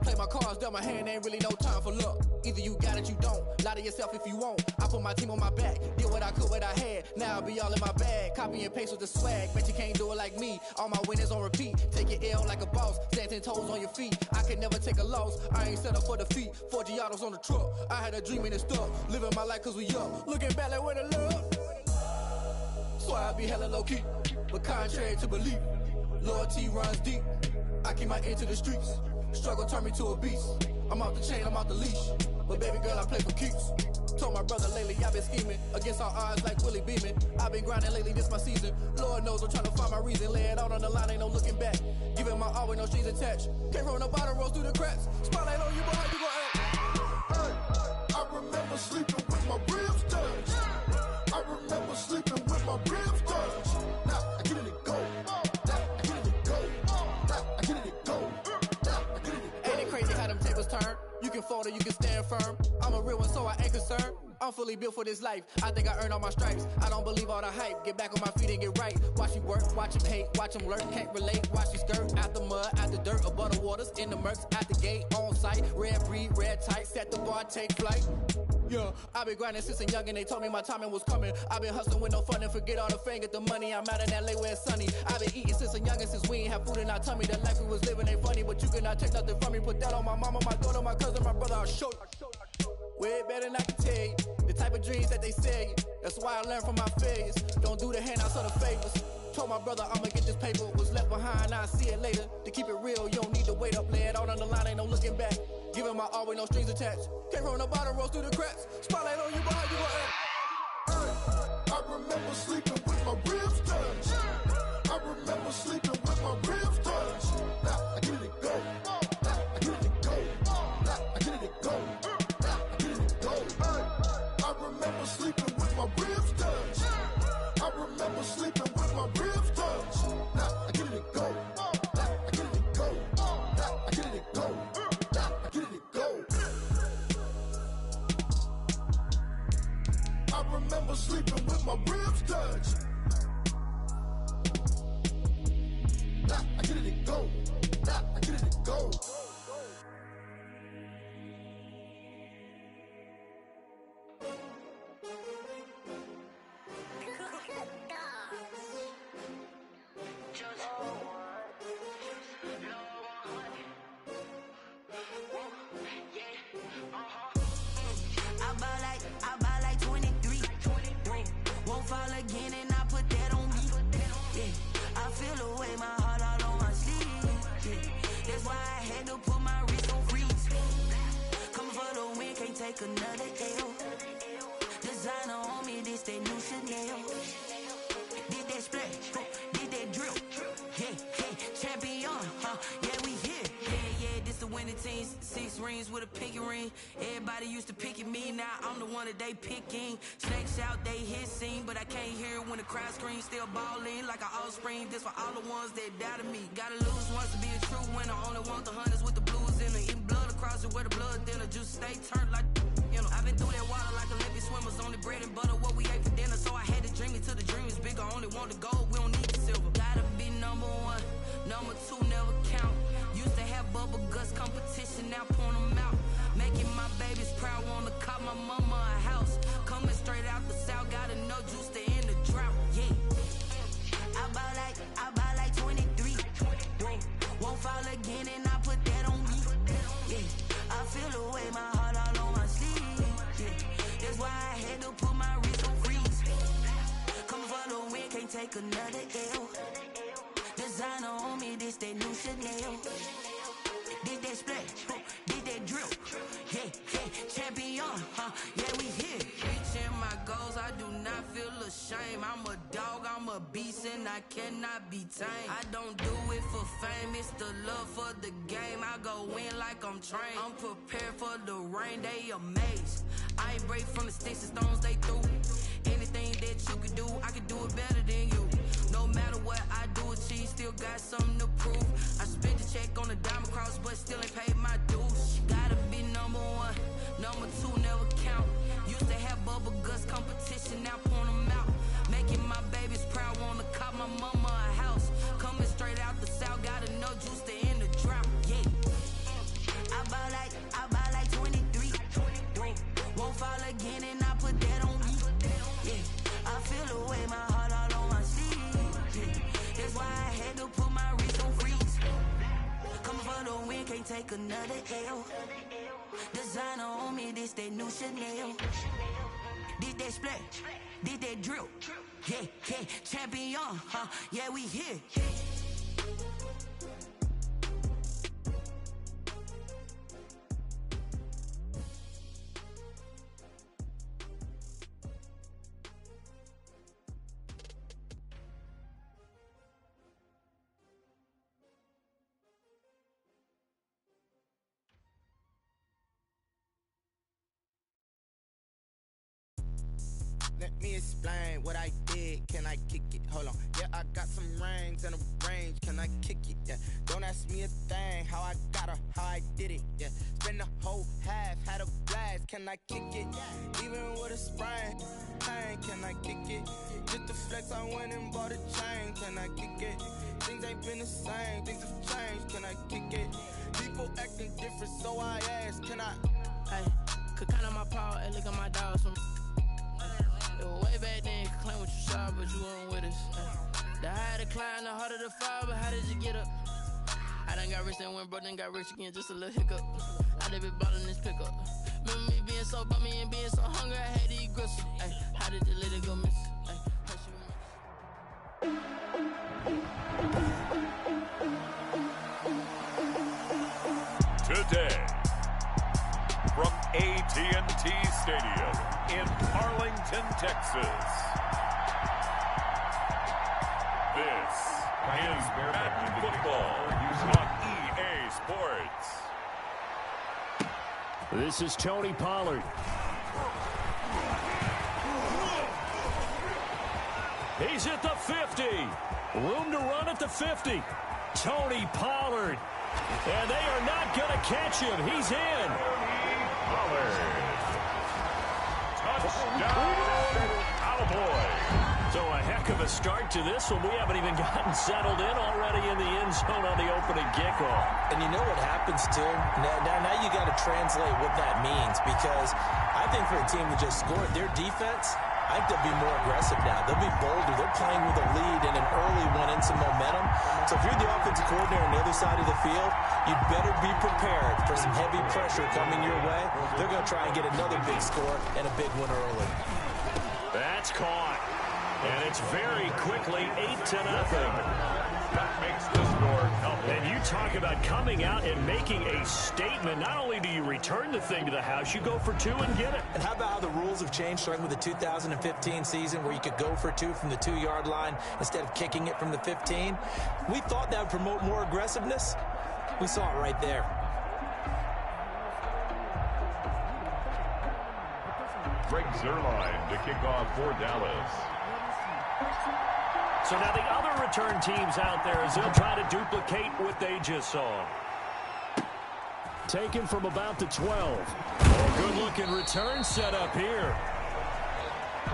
Play my cards, dealt my hand, ain't really no time for luck. Either you got it, you don't. Lie to yourself if you won't. I put my team on my back, did what I could, what I had. Now I'll be all in my bag, copy and paste with the swag. Bet you can't do it like me. All my winners on repeat. Take your L like a boss, stand 10 toes on your feet. I could never take a loss. I ain't set up for defeat. 4 Giottos on the truck. I had a dream and it stuck. Living my life cause we up. Looking back like where the love. So I be hella low key, but contrary to belief, loyalty runs deep. I keep my ear to the streets. Struggle turned me to a beast. I'm off the chain, I'm off the leash. But baby girl, I play for keeps. Told my brother lately, I've been scheming against all odds like Willie Beeman. I've been grinding lately, this my season. Lord knows I'm trying to find my reason. Lay it out on the line, ain't no looking back. Giving my all with no strings attached. Came from the bottom, rose through the cracks. Spotlight on you, boy, how you gon' act? Hey, I remember sleeping with my ribs touched. I remember sleeping with my ribs touched. Now I get it go. Now I get it go. Now I get it go. Now I get it go. Ain't it crazy how them tables turn? You can fold or you can stand firm. I'm a real one, so I ain't concerned. I'm fully built for this life. I think I earned all my stripes. I don't believe all the hype. Get back on my feet and get right. Watch you work, watch him hate, watch him lurk. Can't relate, watch you skirt. Out the mud, out the dirt, above the waters, in the murks, at the gate, on site. Red breed, red tight, set the bar, take flight. Yeah, I've been grinding since a youngin', they told me my timing was coming. I've been hustling with no fun and forget all the fame, get the money. I'm out in LA where it's sunny. I've been eating since a youngin', since we ain't have food in our tummy. The life we was living ain't funny, but you cannot take nothing from me. Put that on my mama, my daughter, my cousin, my brother, I'll show you. Way better than I can tell you. The type of dreams that they sell you. That's why I learned from my failures. Don't do the handouts or the favors. Told my brother I'ma get this paper. Was left behind, I'll see it later. To keep it real, you don't need to wait up. Lay it out on the line, ain't no looking back. Giving my all with no strings attached. Came from the bottom, rose through the cracks. Spotlight on you, boy, how you gon' act? Hey, I remember sleeping with my ribs touched. I remember sleeping with my ribs touched. Now I get it go. Now I get it go. Now I get it go. Now I get it go. Hey, I remember sleeping with my ribs touched. I remember sleeping with my ribs touched. Now I get it go. Now I get it go. Now I get it go. Now I get it go. I remember sleeping with my ribs touched. Now I get it go. Now I get it go. I buy like 23. Won't fall again and I put that on me. Yeah, I feel the way, my heart all on my sleeve. Yeah, that's why I had to put my wrist on freeze. Coming for the win, can't take another L. Designer on me, this that new Chanel. Did that splash, did that drill. Yeah, champion, yeah, we here. Yeah, this the winning team. 6 rings with a pinky ring. Everybody used to pick at me, now I'm the one that they picking. Snakes out, they hit scene, but I can't hear it when the crowd screams. Still ballin' like an offspring. This for all the ones that doubted me. Gotta lose once to be a true winner. Only want the hunters with the blues in it. Eating blood across it where the blood thinner. Juice stay turned like, you know. I've been through that water like Olympic swimmers. Only bread and butter, what we ate for dinner. So I had to dream it till the dream is bigger. Only want the gold, we don't need the silver. Gotta be number 1, number 2 never count. Used to have bubble guts competition, now point them out. Making my babies proud, wanna cop my mama a house. Coming straight out the south, gotta know juice to end the drought. Yeah, I buy like 23. Won't fall again and I put that on me. Yeah, I feel the way, my heart all on my sleeve. Yeah, that's why I had to put my wrist on freeze. Coming for the win, can't take another L. Designer on me, this that new Chanel. Did that splash, did that drill. Yeah, champion, yeah, we here. Reaching my goals, I do not feel ashamed. I'm a dog, I'm a beast and I cannot be tamed. I don't do it for fame, it's the love for the game. I go in like I'm trained. I'm prepared for the rain, they amazed. I ain't break from the sticks and stones they threw. Anything that you could do, I could do it better than you. No matter what I do, achieve, still got something to prove. I spent the check on the diamond cross, but still ain't paid my dues. Gotta be number one, number two never count. Used to have bubble guts competition, now point them out. Making my babies proud, wanna cop my mama a house. Coming straight out the south, got enough juice to end the drought. Yeah, I buy like 23. Won't fall again, and I put that on me. Yeah, I feel the way, my heart all on my sleeve. Yeah, that's why I had to put my wrist on freeze. Coming for the win, can't take another L. Designer on me, this that new Chanel. This that splash, this that drill. Yeah, champion, huh? Yeah, we here. Let me explain what I did. Can I kick it? Hold on. Yeah, I got some rings and a range. Can I kick it? Yeah. Don't ask me a thing. How I got her, how I did it. Yeah. Spend the whole half, had a blast. Can I kick it? Even with a sprain. Pain, can I kick it? Just the flex, I went and bought a chain. Can I kick it? Things ain't been the same. Things have changed. Can I kick it? People acting different, so I ask. Can I? Hey, could count on my power and look at my dogs from. Way back then, you could claim what you saw, but you weren't with us. The higher the climb, the harder the fall, but how did you get up? I done got rich and went broke, then got rich again, just a little hiccup. I done been ballin' this pickup. Remember me being so bummy and being so hungry, I had to eat gristle. Ay, how did you let it go miss? Ay, how she Today, from AT&T Stadium in Arlington, Texas. This is Madden Football on EA Sports. This is Tony Pollard. He's at the 50. Room to run at the 50. Tony Pollard. And they are not going to catch him. He's in. Pollard. Touchdown, Cowboys. So a heck of a start to this one. We haven't even gotten settled in already in the end zone on the opening kickoff. And you know what happens, too? Now you got to translate what that means, because I think for a team that just scored, their defense, I think they'll be more aggressive now. They'll be bolder. They're playing with a lead and an early one and some momentum. So if you're the offensive coordinator on the other side of the field, you'd better be prepared for some heavy pressure coming your way. They're going to try and get another big score and a big one early. That's caught. And it's very quickly 8-0. That makes the score count. And you talk about coming out and making a statement. Not only do you return the thing to the house, you go for two and get it. And how about how the rules have changed starting with the 2015 season where you could go for two from the 2-yard line instead of kicking it from the 15? We thought that would promote more aggressiveness. We saw it right there. Greg Zuerlein to kick off for Dallas. So now the other return teams out there as they'll try to duplicate what they just saw. Taken from about the 12. Oh, good-looking return set up here.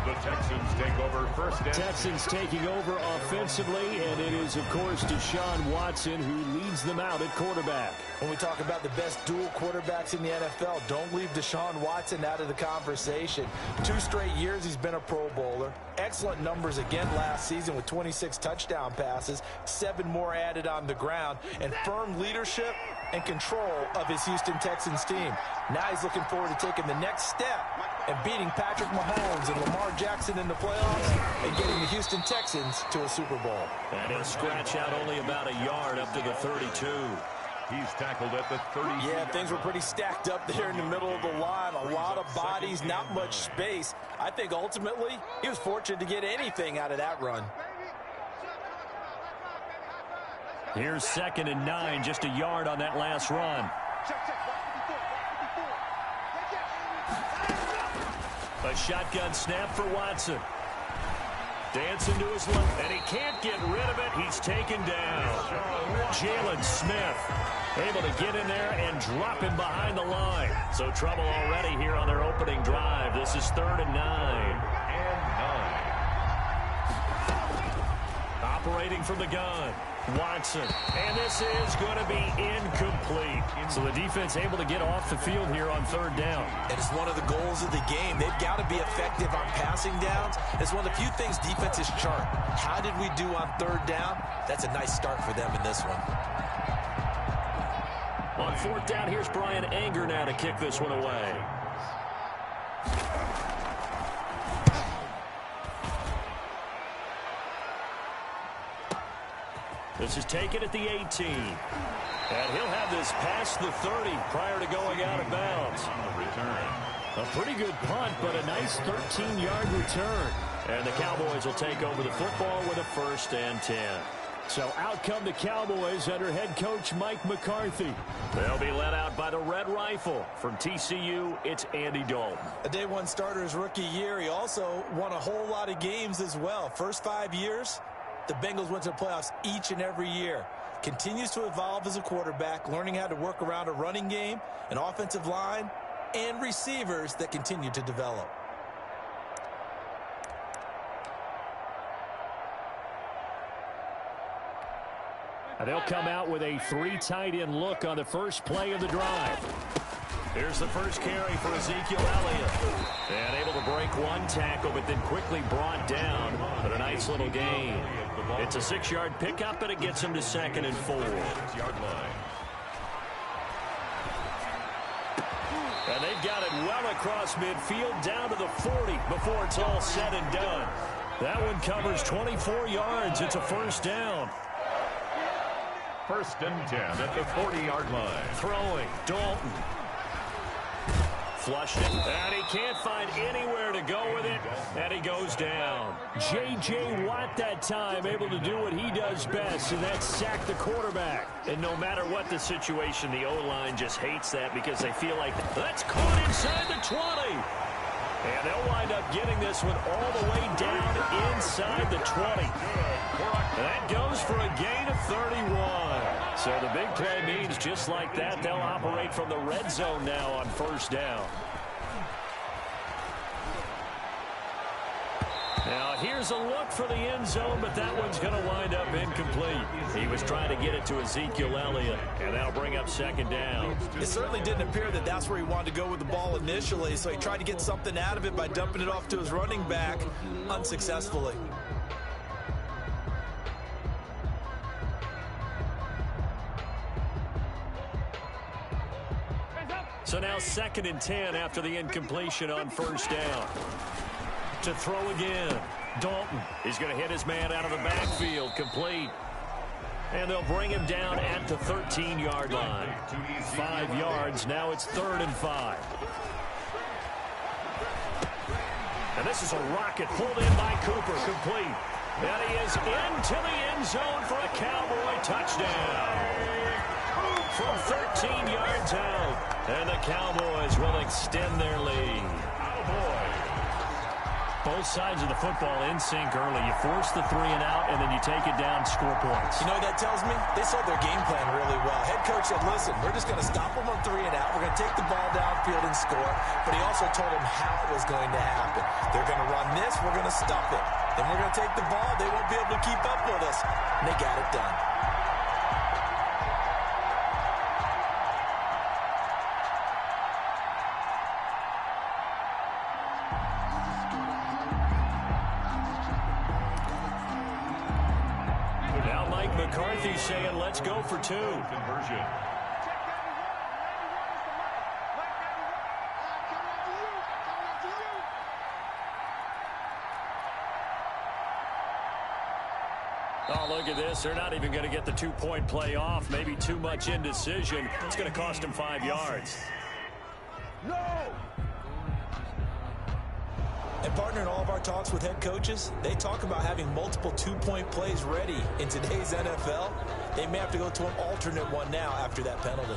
The Texans take over first down. Texans taking over offensively, and it is, of course, Deshaun Watson who leads them out at quarterback. When we talk about the best dual quarterbacks in the NFL, don't leave Deshaun Watson out of the conversation. 2 straight years he's been a Pro Bowler. Excellent numbers again last season with 26 touchdown passes, 7 more added on the ground, and firm leadership and control of his Houston Texans team. Now he's looking forward to taking the next step and beating Patrick Mahomes and Lamar Jackson in the playoffs and getting the Houston Texans to a Super Bowl. And he'll scratch out only about a yard up to the 32. He's tackled at the 30. Yeah, things were pretty stacked up there in the middle of the line. A lot of bodies, not much space. I think ultimately he was fortunate to get anything out of that run. Here's 2nd and 9, just a yard on that last run. A shotgun snap for Watson. Dancing to his left, and he can't get rid of it. He's taken down. Jalen Smith able to get in there and drop him behind the line. So trouble already here on their opening drive. This is 3rd and 9. Operating from the gun, Watson. And this is going to be incomplete. So the defense able to get off the field here on 3rd down. And it's one of the goals of the game. They've got to be effective on passing downs. It's one of the few things defenses chart. How did we do on 3rd down? That's a nice start for them in this one. On 4th down, here's Brian Anger now to kick this one away. This is taken at the 18. And he'll have this past the 30 prior to going out of bounds. A pretty good punt, but a nice 13-yard return. And the Cowboys will take over the football with a 1st and 10. So out come the Cowboys under head coach Mike McCarthy. They'll be led out by the Red Rifle. From TCU, it's Andy Dalton. A day one starter his rookie year. He also won a whole lot of games as well. First 5 years, the Bengals went to the playoffs each and every year. Continues to evolve as a quarterback, learning how to work around a running game, an offensive line, and receivers that continue to develop. They'll come out with a 3 tight end look on the first play of the drive. Here's the first carry for Ezekiel Elliott. And able to break one tackle, but then quickly brought down. But a nice little gain. It's a 6-yard pickup, and it gets him to 2nd and 4. And they've got it well across midfield down to the 40 before it's all said and done. That one covers 24 yards. It's a 1st down. 1st and 10 at the 40-yard line. Throwing, Dalton. Flushed it, and he can't find anywhere to go with it, and he goes down. J.J. Watt that time able to do what he does best, and that's sack the quarterback. And no matter what the situation, the O-line just hates that because they feel like that's caught inside the 20. And they'll wind up getting this one all the way down inside the 20. And that goes for a gain of 31. So the big play means just like that, they'll operate from the red zone now on 1st down. Now here's a look for the end zone, but that one's going to wind up incomplete. He was trying to get it to Ezekiel Elliott, and that'll bring up 2nd down. It certainly didn't appear that that's where he wanted to go with the ball initially, so he tried to get something out of it by dumping it off to his running back unsuccessfully. So now 2nd and 10 after the incompletion on 1st down. To throw again. Dalton. He's going to hit his man out of the backfield. Complete. And they'll bring him down at the 13-yard line. 5 yards. Now it's 3rd and 5. And this is a rocket pulled in by Cooper. Complete. And he is into the end zone for a Cowboy touchdown. From 13 yards out. And the Cowboys will extend their lead. Both sides of the football in sync early. You force the 3 and out, and then you take it down, score points. You know what that tells me? They saw their game plan really well. Head coach said, listen, we're just going to stop them on 3 and out. We're going to take the ball downfield and score. But he also told them how it was going to happen. They're going to run this. We're going to stuff it. Then we're going to take the ball. They won't be able to keep up with us. And they got it done. McCarthy saying, let's go for 2. Conversion. Oh, look at this. They're not even going to get the 2-point play off. Maybe too much indecision. It's going to cost them 5 yards. No! And partner, in all of our talks with head coaches, they talk about having multiple two-point plays ready. In today's NFL, they may have to go to an alternate one now after that penalty.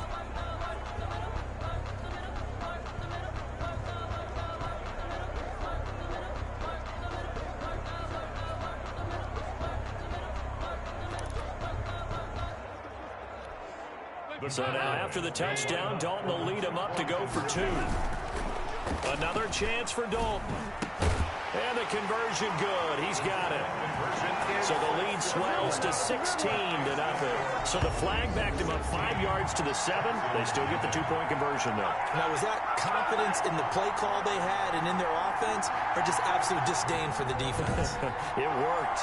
So now after the touchdown, Dalton will lead him up to go for 2. Another chance for Dalton. And the conversion good. He's got it. So the lead swells to 16-0. So the flag backed him up 5 yards to the 7. They still get the 2-point conversion, though. Now, was that confidence in the play call they had and in their offense, or just absolute disdain for the defense? It worked.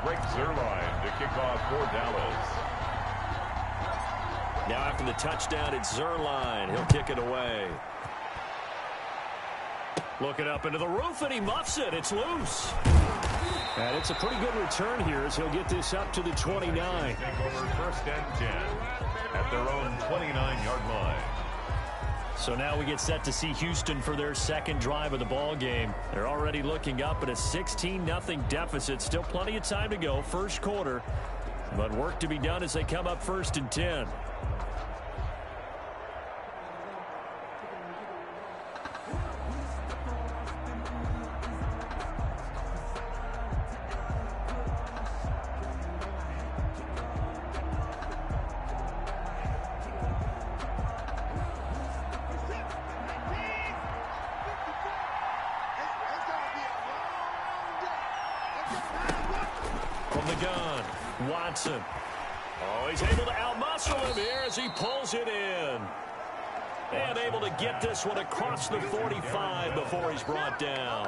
Rick Zuerlein to kick off for Dallas. Now after the touchdown, it's Zuerlein. He'll kick it away. Looking up into the roof, and he muffs it. It's loose. And it's a pretty good return here as he'll get this up to the 29. Take over 1st and 10 at their own 29-yard line. So now we get set to see Houston for their second drive of the ball game. They're already looking up at a 16-0 deficit. Still plenty of time to go, first quarter. But work to be done as they come up 1st and 10. From the gun, Watson. Oh, he's able to outmuscle him here as he pulls it in. And able to get this one across the 45 before he's brought down.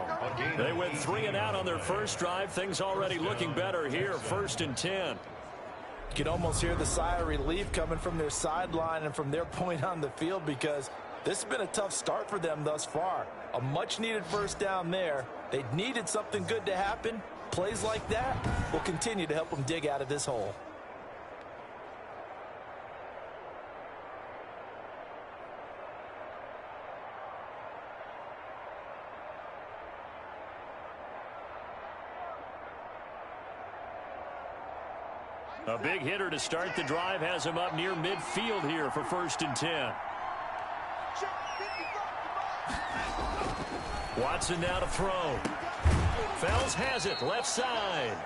They went 3 and out on their first drive. Things already looking better here, 1st and 10. You can almost hear the sigh of relief coming from their sideline and from their point on the field, because this has been a tough start for them thus far. A much-needed first down there. They needed something good to happen. Plays like that will continue to help them dig out of this hole. A big hitter to start the drive has him up near midfield here for 1st and 10. Watson now to throw. Fells has it, left side.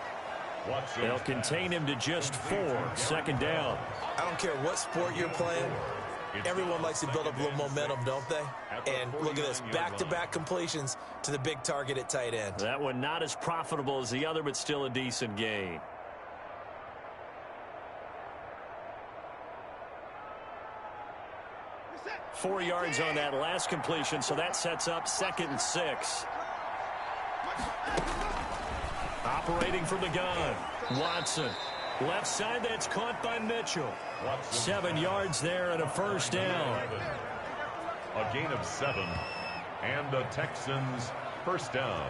They'll contain him to just 4, 2nd down. I don't care what sport you're playing. Everyone likes to build up a little momentum, don't they? And look at this, back-to-back completions to the big target at tight end. That one not as profitable as the other, but still a decent gain. Four yards on that last completion, so that sets up 2nd and 6. Operating from the gun, Watson. Left side, that's caught by Mitchell. 7 yards there and a first down. A gain of 7, and the Texans first down.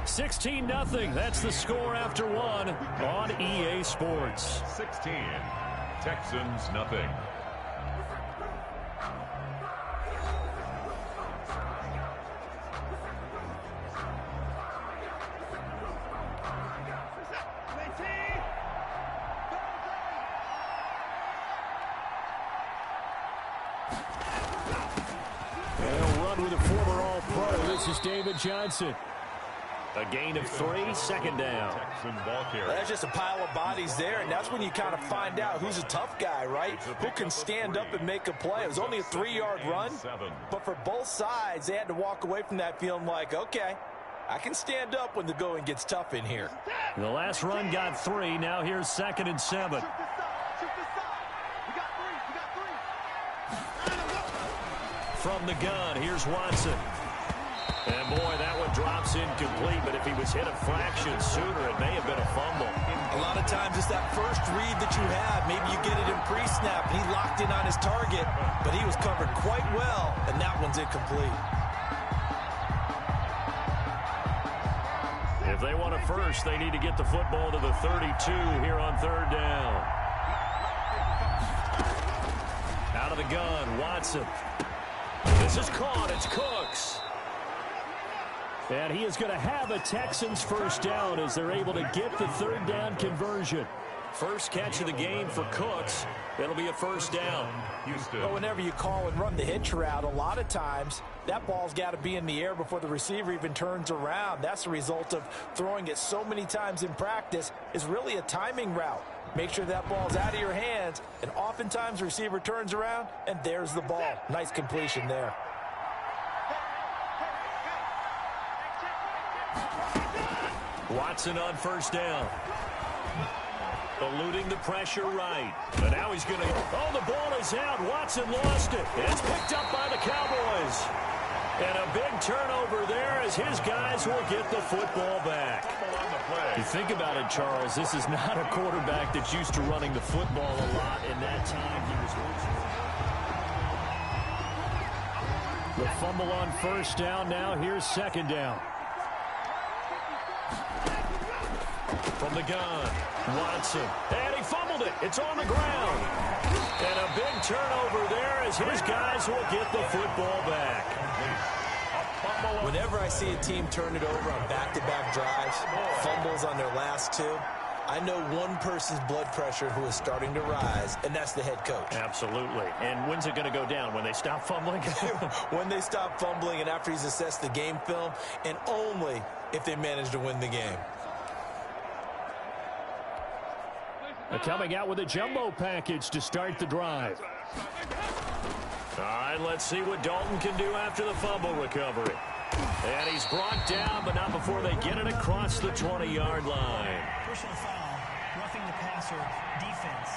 $16-0. That's the score after 1 on EA Sports. 16, Texans nothing. They'll run with a former All-Pro. This is David Johnson. A gain of 3, second down. That's just a pile of bodies there, and that's when you kind of find out who's a tough guy, right? Who can stand up and make a play. It was only a 3-yard run, but for both sides, they had to walk away from that feeling like, okay, I can stand up when the going gets tough in here. The last run got 3. Now here's 2nd and 7. From the gun, here's Watson. And, boy, that one drops incomplete, but if he was hit a fraction sooner, it may have been a fumble. A lot of times it's that first read that you have. Maybe you get it in pre-snap, and he locked in on his target, but he was covered quite well, and that one's incomplete. If they want a first, they need to get the football to the 32 here on 3rd down. Out of the gun, Watson. This is caught. It's Cooks. And he is going to have a Texans first down as they're able to get the 3rd down conversion. First catch of the game for Cooks. It'll be a first down. Well, whenever you call and run the hitch route, a lot of times that ball's got to be in the air before the receiver even turns around. That's the result of throwing it so many times in practice. Is really a timing route. Make sure that ball's out of your hands, and oftentimes the receiver turns around, and there's the ball. Nice completion there. Watson on first down. Eluding the pressure right. And now he's going to... Oh, the ball is out. Watson lost it. It's picked up by the Cowboys. And a big turnover there as his guys will get the football back. You think about it, Charles, this is not a quarterback that's used to running the football a lot. In that time, he was... The fumble on first down. Now here's 2nd down. From the gun, Watson. And he fumbled it. It's on the ground. And a big turnover there as his guys will get the football back. Whenever I see a team turn it over on back-to-back drives, fumbles on their last 2, I know one person's blood pressure who is starting to rise, and that's the head coach. Absolutely. And when's it going to go down? When they stop fumbling? When they stop fumbling and after he's assessed the game film, and only if they manage to win the game. They're coming out with a jumbo package to start the drive. All right, let's see what Dalton can do after the fumble recovery. And he's brought down, but not before they get it across the 20-yard line. Personal foul, roughing the passer, defense.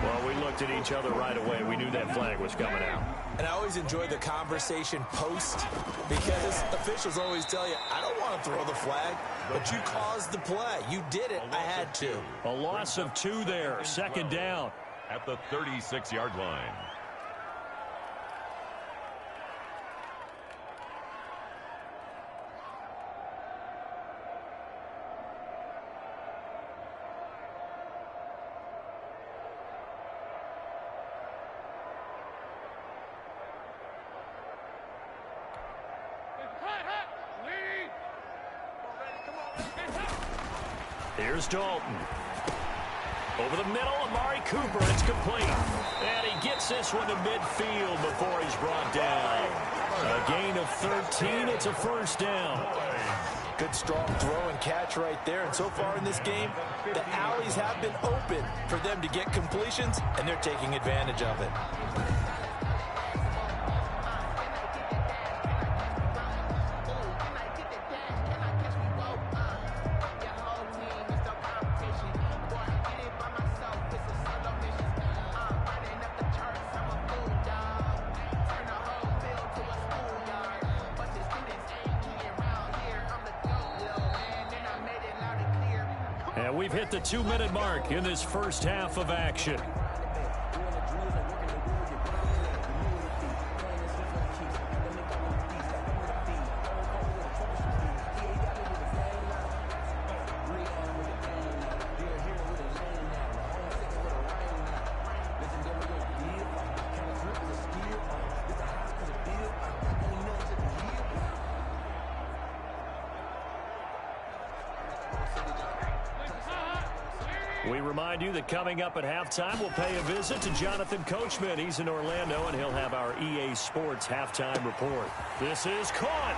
Well, we looked at each other right away. We knew that flag was coming out. And I always enjoy the conversation post because officials always tell you, I don't want to throw the flag, but you caused the play. You did it. I had to. A loss of 2 there. 2nd down. At the 36-yard line. Here's Dalton. Over the middle, Amari Cooper. It's complete. And he gets this one to midfield before he's brought down. A gain of 13. It's a first down. Good strong throw and catch right there. And so far in this game, the alleys have been open for them to get completions, and they're taking advantage of it. And we've hit the 2-minute mark in this first half of action. We remind you that coming up at halftime, we'll pay a visit to Jonathan Coachman. He's in Orlando, and he'll have our EA Sports halftime report. This is caught.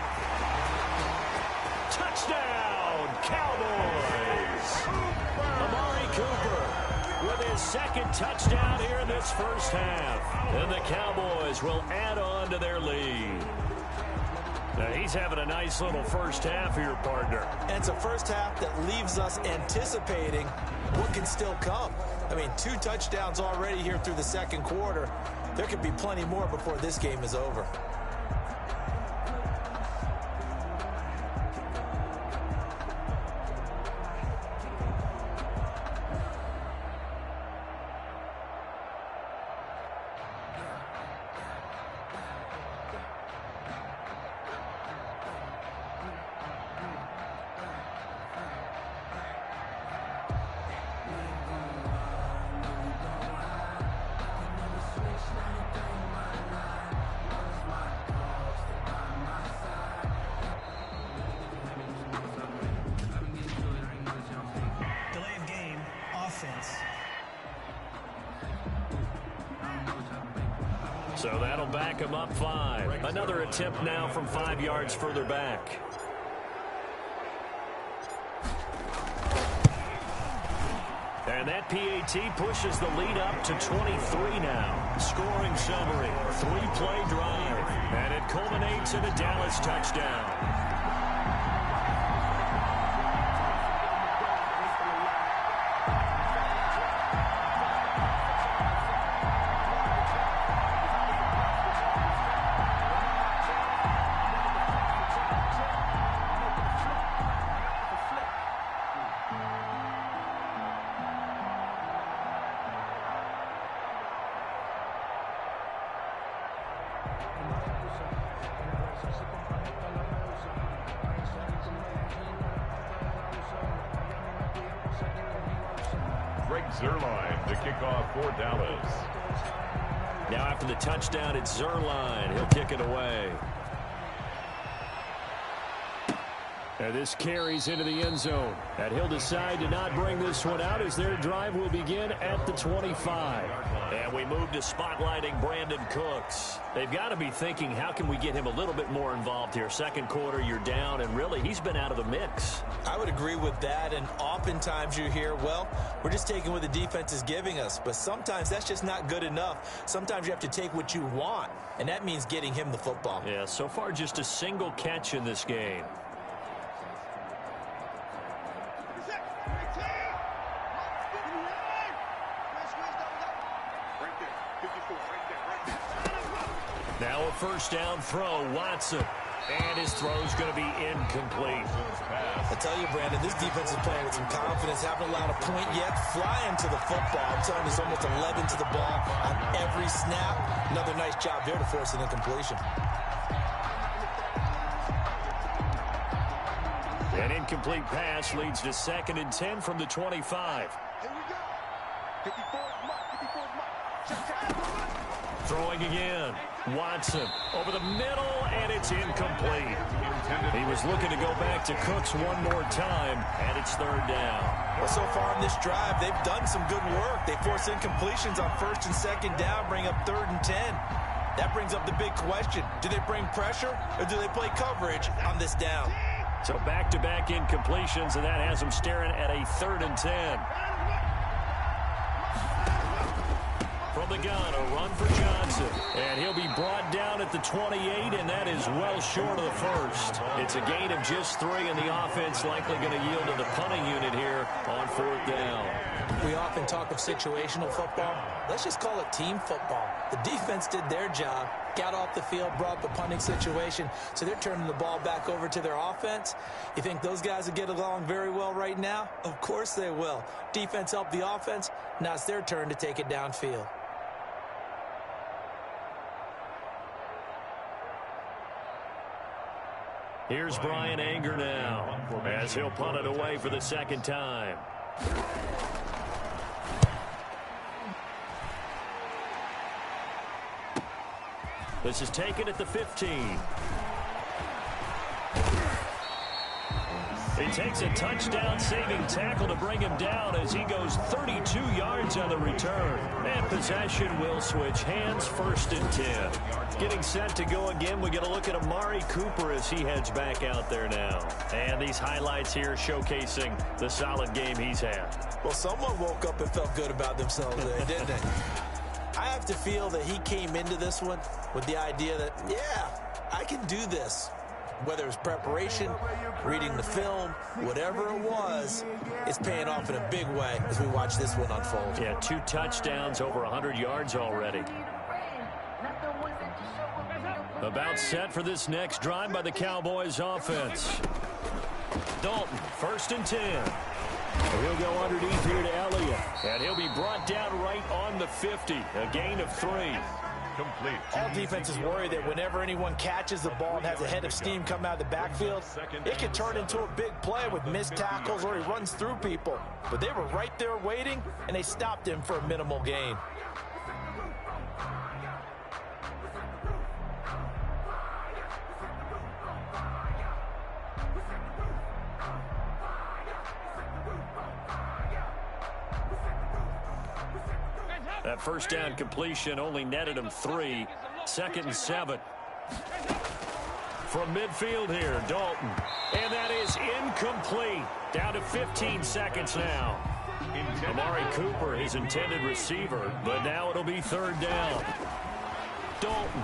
Touchdown, Cowboys. Amari Cooper with his second touchdown here in this first half. And the Cowboys will add on to their lead. Now, he's having a nice little first half here, partner. And it's a first half that leaves us anticipating what can still come. I mean, 2 touchdowns already here through the second quarter. There could be plenty more before this game is over. So that'll back him up 5. Another attempt now from 5 yards further back. And that PAT pushes the lead up to 23 now. Scoring summary, 3-play drive. And it culminates in a Dallas touchdown. Greg Zuerlein to kick off for Dallas. Now after the touchdown, it's Zuerlein. He'll kick it away. And this carries into the end zone. And he'll decide to not bring this one out as their drive will begin at the 25. And we move to spotlighting Brandon Cooks. They've got to be thinking, how can we get him a little bit more involved here? Second quarter, you're down, and really, he's been out of the mix. I would agree with that, and oftentimes you hear, well, we're just taking what the defense is giving us. But sometimes that's just not good enough. Sometimes you have to take what you want, and that means getting him the football. Yeah, so far just a single catch in this game. Now a first down throw, Watson. And his throw's going to be incomplete. I tell you, Brandon, this defense is playing with some confidence. Haven't allowed a point yet. Flying to the football. I'm telling you, there's almost 11 to the ball on every snap. Another nice job there to force an incompletion. An incomplete pass leads to 2nd and 10 from the 25. Here we go. 54's mark. 54's mark. Throwing again. Watson over the middle, and it's incomplete. He was looking to go back to Cooks one more time, and it's 3rd down. Well, so far in this drive, they've done some good work. They force incompletions on 1st and 2nd down, bring up 3rd and 10. That brings up the big question. Do they bring pressure, or do they play coverage on this down? So back-to-back incompletions, and that has them staring at a 3rd and 10. From the gun, a run for Johnson. And he'll be brought down at the 28, and that is well short of the first. It's a gain of just 3, and the offense likely going to yield to the punting unit here on 4th down. We often talk of situational football. Let's just call it team football. The defense did their job, got off the field, brought the punting situation, so they're turning the ball back over to their offense. You think those guys will get along very well right now? Of course they will. Defense helped the offense. Now it's their turn to take it downfield. Here's Brian Anger now as he'll punt it away for the 2nd time. This is taken at the 15. He takes a touchdown-saving tackle to bring him down as he goes 32 yards on the return. And possession will switch hands, 1st and 10. Getting set to go again, we get a look at Amari Cooper as he heads back out there now. And these highlights here showcasing the solid game he's had. Well, someone woke up and felt good about themselves there, didn't they? I have to feel that he came into this one with the idea that, yeah, I can do this. Whether it's preparation, reading the film, whatever it was, it's paying off in a big way as we watch this one unfold. Yeah, 2 touchdowns, over 100 yards already. About set for this next drive by the Cowboys offense. Dalton, 1st and 10. He'll go underneath here to Elliott, and he'll be brought down right on the 50, a gain of 3. Complete. All defenses worry that whenever anyone catches the ball and has a head of steam come out of the backfield, it can turn into a big play with missed tackles or he runs through people. But they were right there waiting, and they stopped him for a minimal gain. That 1st down completion only netted him 3. 2nd and 7. From midfield here, Dalton. And that is incomplete. Down to 15 seconds now. Amari Cooper, his intended receiver, but now it'll be 3rd down. Dalton.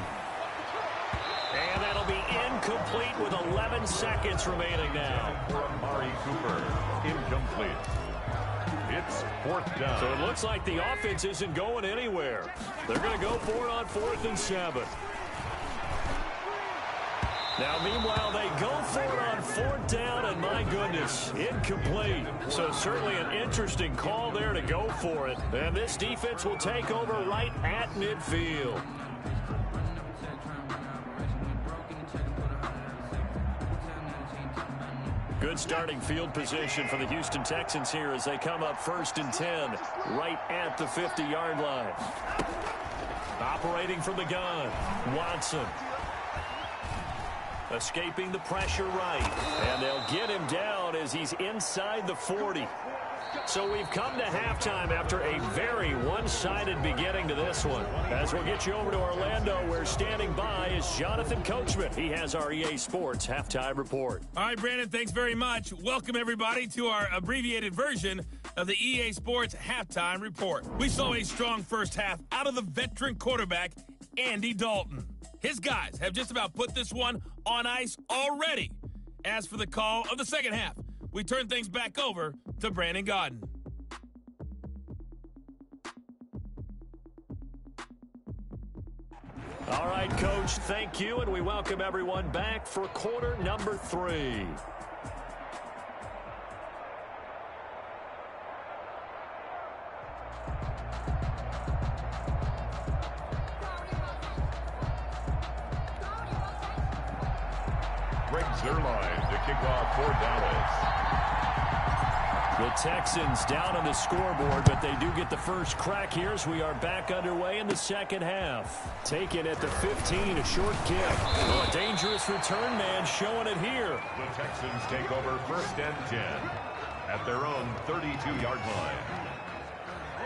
And that'll be incomplete with 11 seconds remaining now. Amari Cooper, incomplete. It's 4th down. So it looks like the offense isn't going anywhere. They're going to go for it on 4th and 7. Now, meanwhile, they go for it on 4th down, and my goodness, incomplete. So certainly an interesting call there to go for it. And this defense will take over right at midfield. Good starting field position for the Houston Texans here as they come up 1st and 10, right at the 50-yard line. Operating from the gun, Watson. Escaping the pressure right, and they'll get him down as he's inside the 40. So we've come to halftime after a very one-sided beginning to this one. As we'll get you over to Orlando, where standing by is Jonathan Coachman. He has our EA Sports Halftime Report. All right, Brandon, thanks very much. Welcome, everybody, to our abbreviated version of the EA Sports Halftime Report. We saw a strong first half out of the veteran quarterback, Andy Dalton. His guys have just about put this one on ice already. As for the call of the second half, we turn things back over to Brandon Gaudin. All right, Coach, thank you, and we welcome everyone back for quarter number 3. Greg Zuerlein to kick off for Dallas. The Texans down on the scoreboard, but they do get the first crack here as we are back underway in the second half. Taken at the 15, a short kick. Oh, a dangerous return man showing it here. The Texans take over 1st and 10 at their own 32-yard line.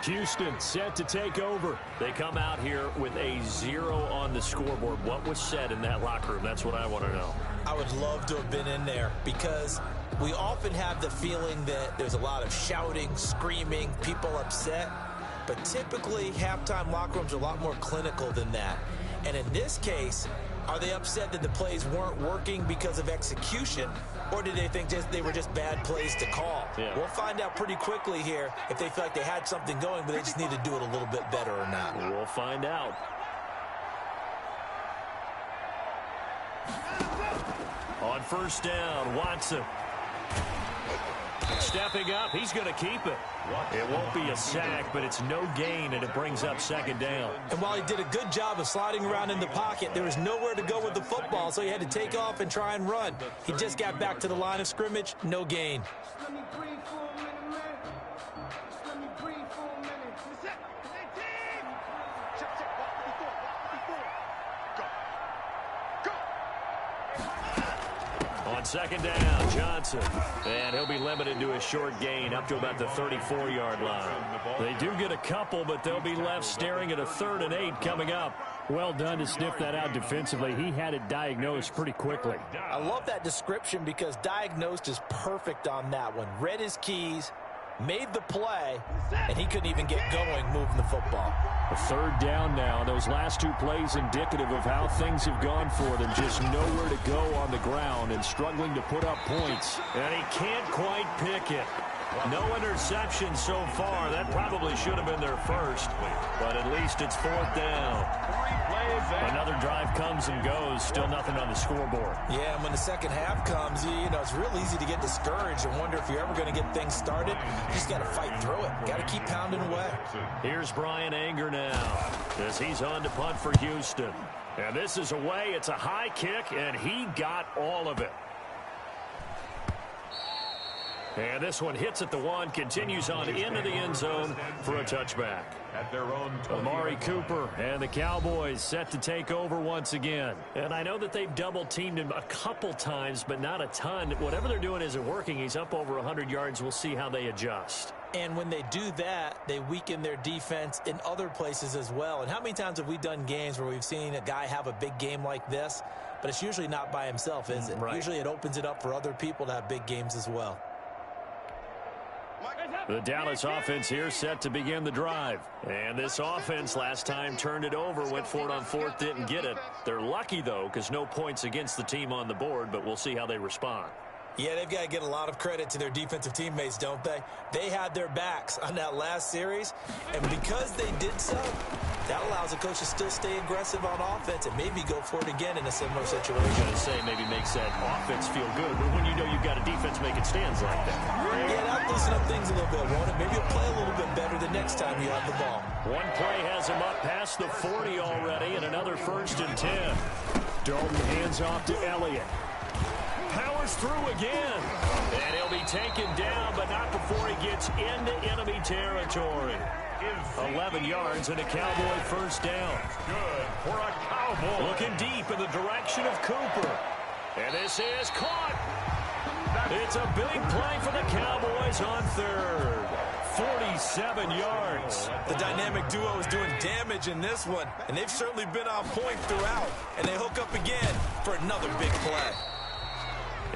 Houston set to take over. They come out here with a 0 on the scoreboard. What was said in that locker room? That's what I want to know. I would love to have been in there because we often have the feeling that there's a lot of shouting, screaming, people upset. But typically, halftime locker rooms are a lot more clinical than that. And in this case, are they upset that the plays weren't working because of execution, or did they think they were just bad plays to call? Yeah. We'll find out pretty quickly here if they feel like they had something going, but they just need to do it a little bit better or not. We'll find out. On 1st down, Watson. Stepping up, he's going to keep it. It won't be a sack, but it's no gain, and it brings up 2nd down. And while he did a good job of sliding around in the pocket, there was nowhere to go with the football, so he had to take off and try and run. He just got back to the line of scrimmage, no gain. On second down, Johnson. And he'll be limited to a short gain up to about the 34-yard line. They do get a couple, but they'll be left staring at a 3rd and 8 coming up. Well done to sniff that out defensively. He had it diagnosed pretty quickly. I love that description because diagnosed is perfect on that one. Read his keys, made the play, and he couldn't even get going moving the football. A 3rd down now. Those last 2 plays indicative of how things have gone for them. Just nowhere to go on the ground and struggling to put up points. And he can't quite pick it. No interception so far. That probably should have been their first, but at least it's 4th down. Another drive comes and goes. Still nothing on the scoreboard. Yeah, and when the second half comes, you know, it's real easy to get discouraged and wonder if you're ever going to get things started. You just got to fight through it. Got to keep pounding away. Here's Brian Anger now as he's on to punt for Houston. And this is away. It's a high kick, and he got all of it. And this one hits at the 1, continues on into the end zone for a touchback. At their own Amari Cooper and the Cowboys set to take over once again. And I know that they've double-teamed him a couple times, but not a ton. Whatever they're doing isn't working. He's up over 100 yards. We'll see how they adjust. And when they do that, they weaken their defense in other places as well. And how many times have we done games where we've seen a guy have a big game like this, but it's usually not by himself, is it? Right. Usually it opens it up for other people to have big games as well. The Dallas offense here set to begin the drive. And this offense last time turned it over, went for it on 4th, didn't get it. They're lucky, though, because no points against the team on the board, but we'll see how they respond. Yeah, they've got to get a lot of credit to their defensive teammates, don't they? They had their backs on that last series, and because they did so, that allows the coach to still stay aggressive on offense and maybe go for it again in a similar situation. I was going to say maybe makes that offense feel good, but when you know you've got a defense making stands like that. Yeah, that'll loosen up things a little bit, won't it? Maybe you'll play a little bit better the next time you have the ball. One play has him up past the 40 already, and another 1st and 10. Dalton hands off to Elliott. Powers through again. And he'll be taken down, but not before he gets into enemy territory. 11 yards and a Cowboy 1st down. Good for a Cowboy. Looking deep in the direction of Cooper. And this is caught. It's a big play for the Cowboys on 3rd. 47 yards. The dynamic duo is doing damage in this one, and they've certainly been on point throughout. And they hook up again for another big play.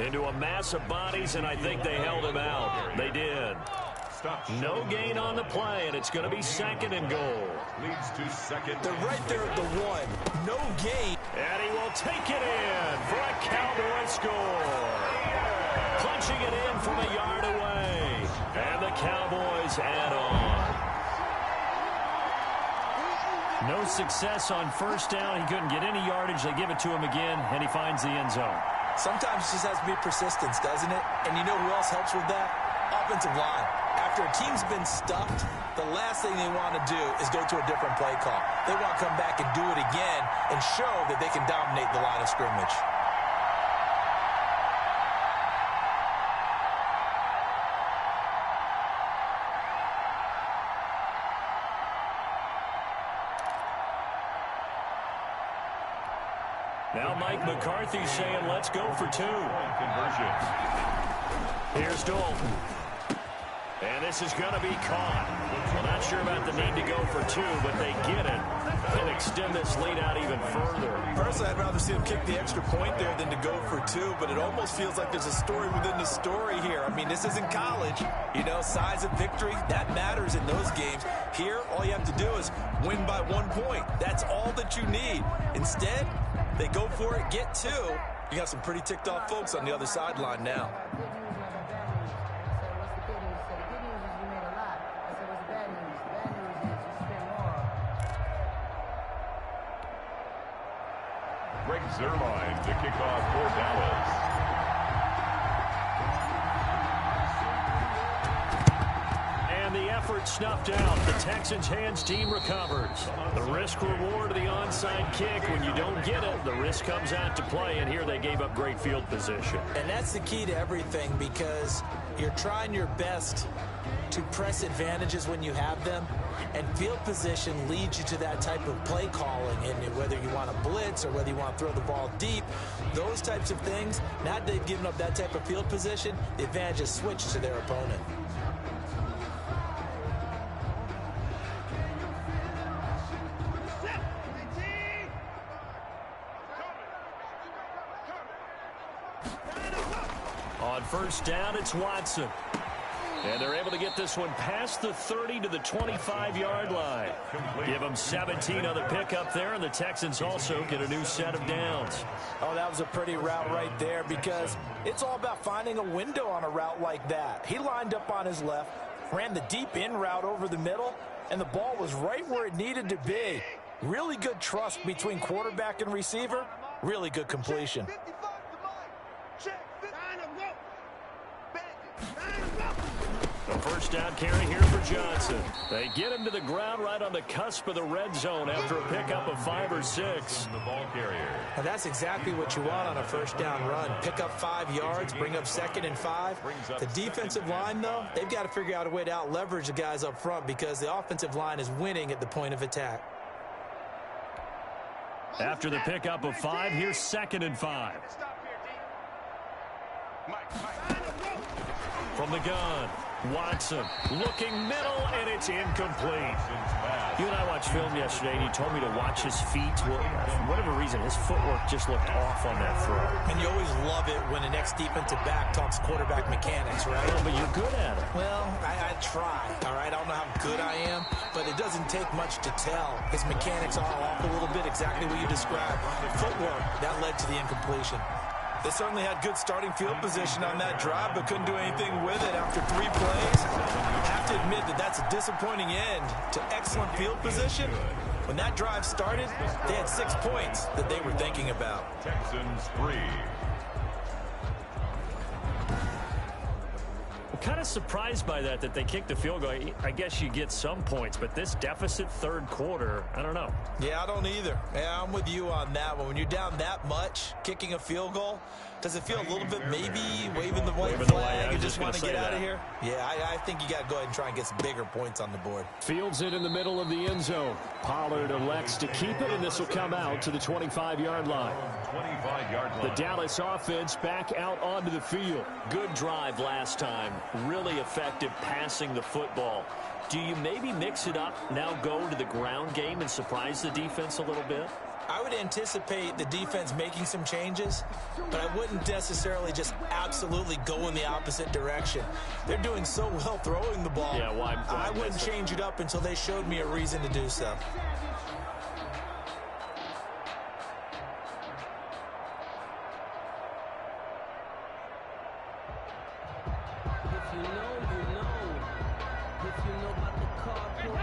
Into a mass of bodies, and I think they held him out. They did. No gain on the play, and it's going to be 2nd and goal. Leads to 2nd. They're right there at the 1. No gain. And he will take it in for a Cowboy score. Punching it in from a yard away. And the Cowboys add on. No success on 1st down. He couldn't get any yardage. They give it to him again, and he finds the end zone. Sometimes it just has to be persistence, doesn't it? And you know who else helps with that? Offensive line. After a team's been stuffed, the last thing they want to do is go to a different play call. They want to come back and do it again and show that they can dominate the line of scrimmage. Now Mike McCarthy saying, let's go for 2. Conversion. Here's Dalton. And this is going to be caught. Well, not sure about the need to go for 2, but they get it. They'll extend this lead out even further. Personally, I'd rather see them kick the extra point there than to go for 2, but it almost feels like there's a story within the story here. I mean, this isn't college. You know, size of victory, that matters in those games. Here, all you have to do is win by 1 point. That's all that you need. Instead, they go for it, get 2. You got some pretty ticked off folks on the other sideline now. Greg Zuerlein to kick off for Dallas. And the effort snuffed out. The Texans hands team recovers. The risk reward of the onside kick. When you don't get it, the risk comes out to play, and here they gave up great field position. And that's the key to everything, because you're trying your best to press advantages when you have them, and field position leads you to that type of play calling. And whether you want to blitz or whether you want to throw the ball deep, those types of things, now that they've given up that type of field position, the advantage is switched to their opponent. On first down, it's Watson. And they're able to get this one past the 30 to the 25-yard line. Give them 17 on the pickup there, and the Texans also get a new set of downs. Oh, that was a pretty route right there, because it's all about finding a window on a route like that. He lined up on his left, ran the deep in route over the middle, and the ball was right where it needed to be. Really good trust between quarterback and receiver. Really good completion. The first down carry here for Johnson. They get him to the ground right on the cusp of the red zone after a pickup of 5 or 6. The ball carrier. And that's exactly what you want on a first down run. Pick up 5 yards, bring up 2nd and 5. The defensive line, though, they've got to figure out a way to out-leverage the guys up front, because the offensive line is winning at the point of attack. After the pickup of 5, here's 2nd and 5. From the gun, Watson looking middle, and it's incomplete. You and I watched film yesterday, and you told me to watch his feet. Well, for whatever reason, his footwork just looked off on that throw. And you always love it when the next defensive back talks quarterback mechanics, right? Well, but you're good at it. Well, I try, all right? I don't know how good I am, but it doesn't take much to tell. His mechanics are off a little bit, exactly what you described. Footwork, that led to the incompletion. They certainly had good starting field position on that drive, but couldn't do anything with it after 3 plays. I have to admit that that's a disappointing end to excellent field position. When that drive started, they had 6 points that they were thinking about. Texans 3. Kind of surprised by that they kicked the field goal. I guess you get some points, but this deficit third quarter, I don't know. Yeah, I don't either. Yeah, I'm with you on that one. When you're down that much, kicking a field goal, does it feel a little bit maybe waving the white flag? You just want to get out of here? Yeah, I think you got to go ahead and try and get some bigger points on the board. Fields it in the middle of the end zone. Pollard elects to keep it, and this will come out to the 25-yard line. 25-yard line. The Dallas offense back out onto the field. Good drive last time. Really effective passing the football. Do you maybe mix it up, now go to the ground game and surprise the defense a little bit? I would anticipate the defense making some changes, but I wouldn't necessarily just absolutely go in the opposite direction. They're doing so well throwing the ball. Yeah, well, I wouldn't change it up until they showed me a reason to do so.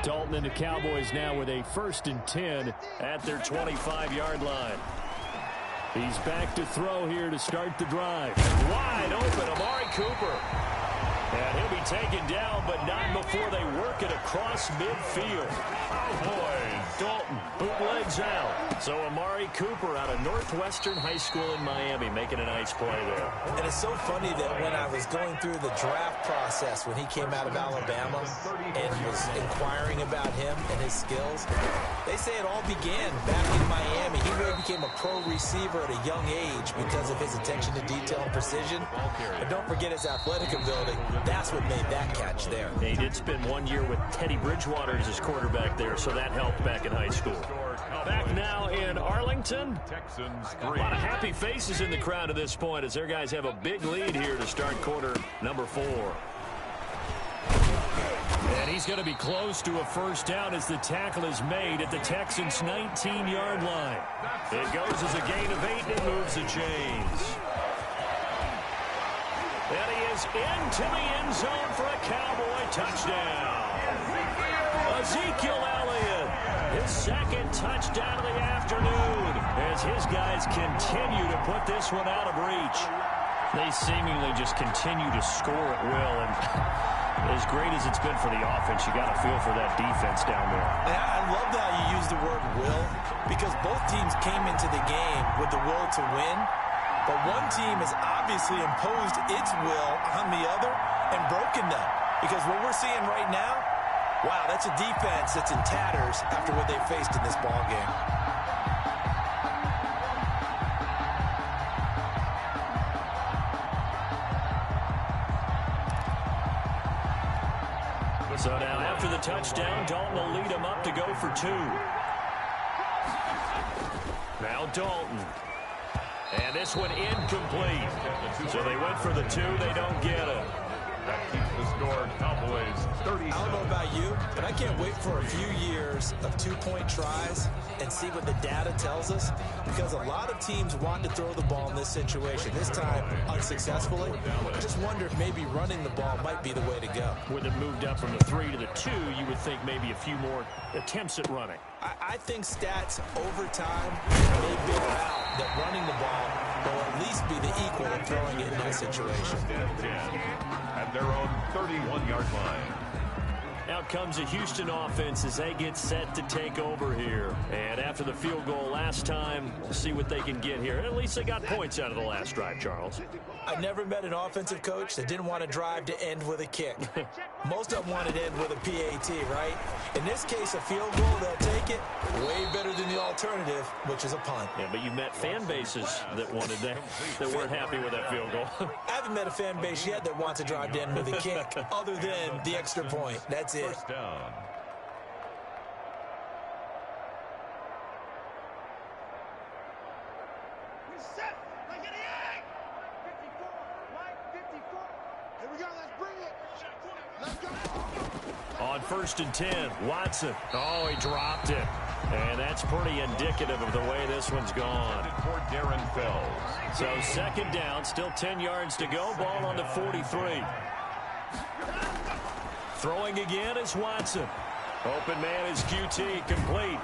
Dalton and the Cowboys now with a 1st and 10 at their 25-yard line. He's back to throw here to start the drive. Wide open, Amari Cooper. And he'll be taken down, but not before they work it across midfield. Oh, boy. Dalton bootlegs out. So Amari Cooper out of Northwestern High School in Miami making a nice play there. And it's so funny that when I was going through the draft process when he came out of Alabama and was inquiring about him and his skills, they say it all began back in Miami. He really became a pro receiver at a young age because of his attention to detail and precision. But don't forget his athletic ability. That's what made that catch there. He did spend 1 year with Teddy Bridgewater as his quarterback there, so that helped back in high school. Back now in Arlington. Texans A 3. lot of happy faces in the crowd at this point as their guys have a big lead here to start quarter number 4. And he's going to be close to a first down as the tackle is made at the Texans' 19-yard line. It goes as a gain of 8 and it moves the chains. And he is into the end zone for a Cowboy touchdown. Ezekiel Elliott, his 2nd touchdown of the afternoon as his guys continue to put this one out of reach. They seemingly just continue to score at will, and As great as it's been for the offense, you got to feel for that defense down there. Yeah, I love how you use the word will, because both teams came into the game with the will to win, but one team has obviously imposed its will on the other and broken them. Because what we're seeing right now, wow, that's a defense that's in tatters after what they faced in this ball game. So now after the touchdown, Dalton will lead him up to go for 2. Now Dalton. And this one incomplete. So they went for the 2. They don't get it. That keeps the score Cowboys 30. I don't know about you, but I can't wait for a few years of 2-point tries and see what the data tells us, because a lot of teams want to throw the ball in this situation, this time unsuccessfully. I just wonder if maybe running the ball might be the way to go. When it moved up from the 3 to the 2, you would think maybe a few more attempts at running. I think stats over time may bear out that running the ball will at least be the equal of throwing it in that situation. At their own 31-yard line. Out comes a Houston offense as they get set to take over here. And after the field goal last time, we'll see what they can get here. At least they got points out of the last drive, Charles. I've never met an offensive coach that didn't want to drive to end with a kick. Most of them wanted to end with a PAT, right? In this case, a field goal, they'll take it. Way better than the alternative, which is a punt. Yeah, but you met fan bases that wanted that weren't happy with that field goal. I haven't met a fan base yet that wants to drive to end with a kick, other than the extra point. That's it. First down. On 1st and 10, Watson. Oh, he dropped it. And that's pretty indicative of the way this one's gone. For Darren Fells. So 2nd down, still 10 yards to go. Ball on the 43. Throwing again is Watson. Open man is QT, complete.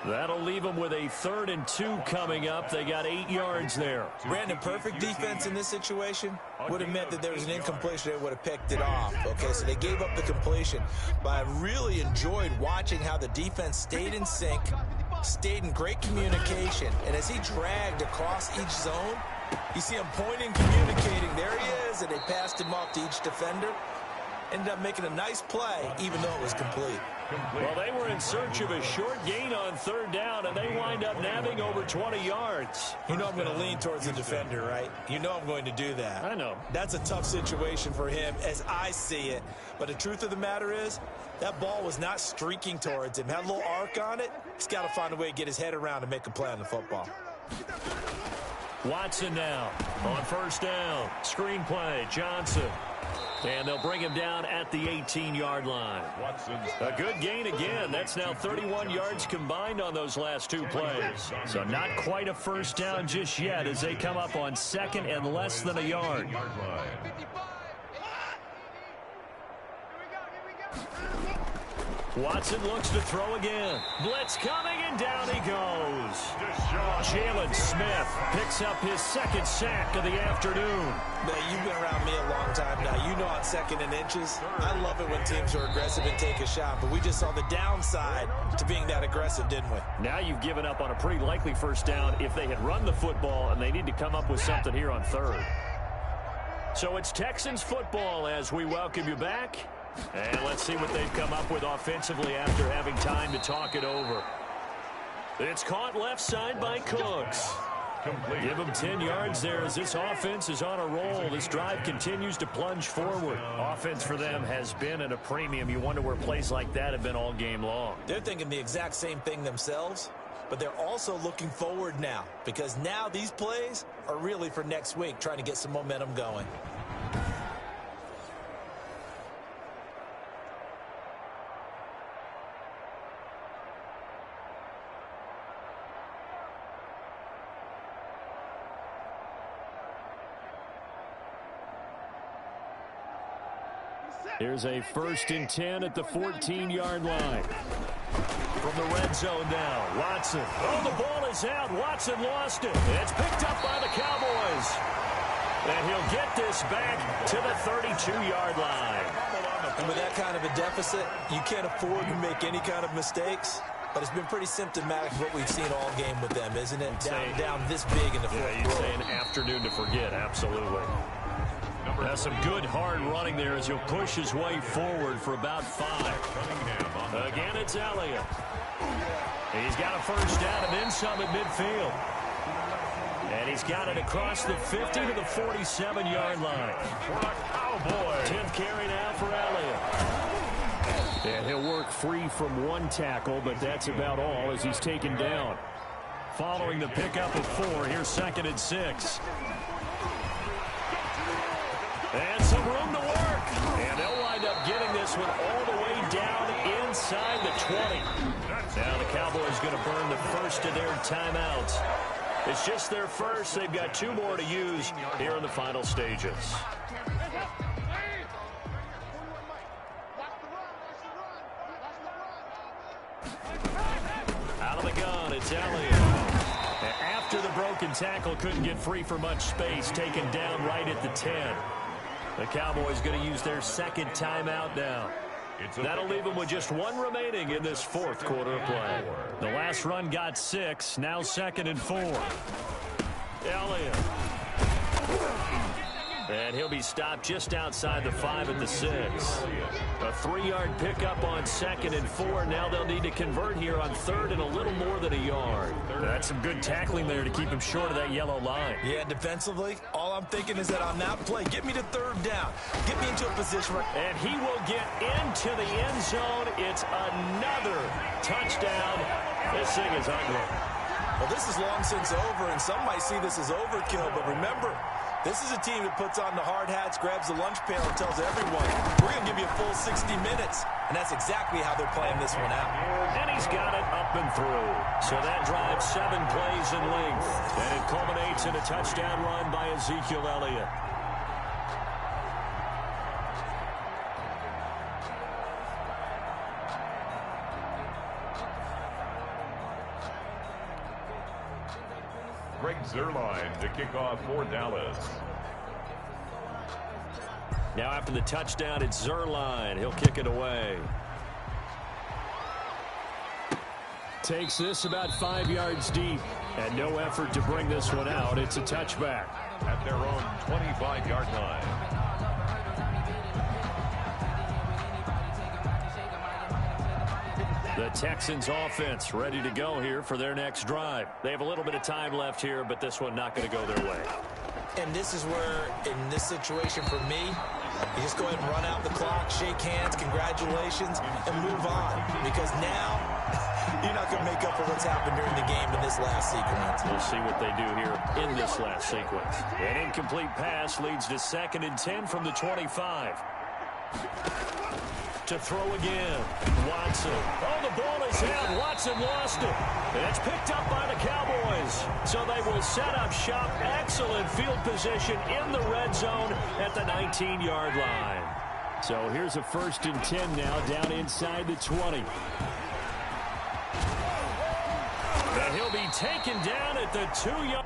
That'll leave them with a 3rd and 2 coming up. They got 8 yards there. Brandon, perfect defense in this situation would have meant that there was an incompletion. They would have picked it off. Okay, so they gave up the completion. But I really enjoyed watching how the defense stayed in sync, stayed in great communication. And as he dragged across each zone, you see him pointing, communicating. There he is, and they passed him off to each defender. Ended up making a nice play, even though it was complete. Well, they were in search of a short gain on 3rd down, and they wind up nabbing over 20 yards. You know I'm going to lean towards the defender, right? You know I'm going to do that. I know. That's a tough situation for him as I see it. But the truth of the matter is, that ball was not streaking towards him. Had a little arc on it. He's got to find a way to get his head around and make a play on the football. Watson now on 1st down. Screen play, Johnson. And they'll bring him down at the 18-yard line. A good gain again. That's now 31 yards combined on those last 2 plays. So not quite a 1st down just yet as they come up on 2nd and less than a yard. Watson looks to throw again. Blitz coming, and down he goes. Jalen Smith picks up his 2nd sack of the afternoon. Man, you've been around me a long time now. You know on 2nd and inches, I love it when teams are aggressive and take a shot, but we just saw the downside to being that aggressive, didn't we? Now you've given up on a pretty likely 1st down if they had run the football, and they need to come up with something here on 3rd. So it's Texans football as we welcome you back. And let's see what they've come up with offensively after having time to talk it over. It's caught left side by Cooks. Give him 10 yards there as this offense is on a roll. This drive continues to plunge forward. Offense for them has been at a premium. You wonder where plays like that have been all game long. They're thinking the exact same thing themselves, but they're also looking forward now, because now these plays are really for next week, trying to get some momentum going. Here's a 1st and 10 at the 14-yard line. From the red zone now, Watson. Oh, the ball is out. Watson lost it. It's picked up by the Cowboys. And he'll get this back to the 32-yard line. And with that kind of a deficit, you can't afford to make any kind of mistakes. But it's been pretty symptomatic of what we've seen all game with them, isn't it? Down this big in the fourth quarter. You'd say an afternoon to forget, absolutely. That's some good hard running there as he'll push his way forward for about 5. Again, it's Elliott. He's got a first down and then some at midfield. And he's got it across the 50 to the 47-yard line. For the Cowboys. 10th carry now for Elliott. And he'll work free from one tackle, but that's about all as he's taken down. Following the pickup of 4, here's 2nd and 6. And some room to work. And they'll wind up getting this one all the way down inside the 20. Now the Cowboys going to burn the first of their timeouts. It's just their first. They've got 2 more to use here in the final stages. Out of the gun, it's Elliott. After the broken tackle, couldn't get free for much space, taken down right at the 10. The Cowboys going to use their 2nd timeout now. That'll leave them with just 1 remaining in this 4th quarter of play. The last run got 6, now 2nd and 4. Elliott. And he'll be stopped just outside the 5 at the 6. A 3-yard pickup on 2nd and 4. Now they'll need to convert here on 3rd and a little more than a yard. That's some good tackling there to keep him short of that yellow line. Yeah, defensively, all I'm thinking is that on that play, get me to 3rd down. Get me into a position where... And he will get into the end zone. It's another touchdown. This thing is ugly. Well, this is long since over, and some might see this as overkill, but remember... This is a team that puts on the hard hats, grabs the lunch pail, and tells everyone, we're going to give you a full 60 minutes. And that's exactly how they're playing this one out. And he's got it up and through. So that drives 7 plays in length. And it culminates in a touchdown run by Ezekiel Elliott. Greg Zuerlein to kick off for Dallas. Now after the touchdown, it's Zuerlein. He'll kick it away. Takes this about 5 yards deep. And no effort to bring this one out. It's a touchback. At their own 25-yard line. The Texans offense ready to go here for their next drive. They have a little bit of time left here, but this one not going to go their way. And this is where, in this situation for me, you just go ahead and run out the clock, shake hands, congratulations, and move on. Because now, you're not going to make up for what's happened during the game in this last sequence. We'll see what they do here in this last sequence. An incomplete pass leads to 2nd and 10 from the 25. To throw again. Watson. Oh, the ball is out. Watson lost it. And it's picked up by the Cowboys. So they will set up shop. Excellent field position in the red zone at the 19-yard line. So here's a 1st and 10 now down inside the 20. And he'll be taken down at the 2-yard.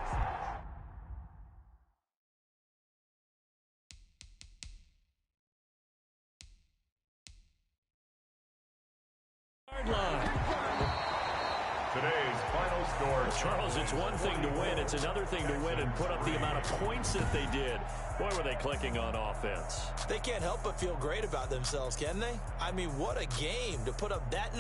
Today's final score. Charles, it's one thing to win. It's another thing to win and put up the amount of points that they did. Boy, were they clicking on offense. They can't help but feel great about themselves, can they? I mean, what a game to put up that...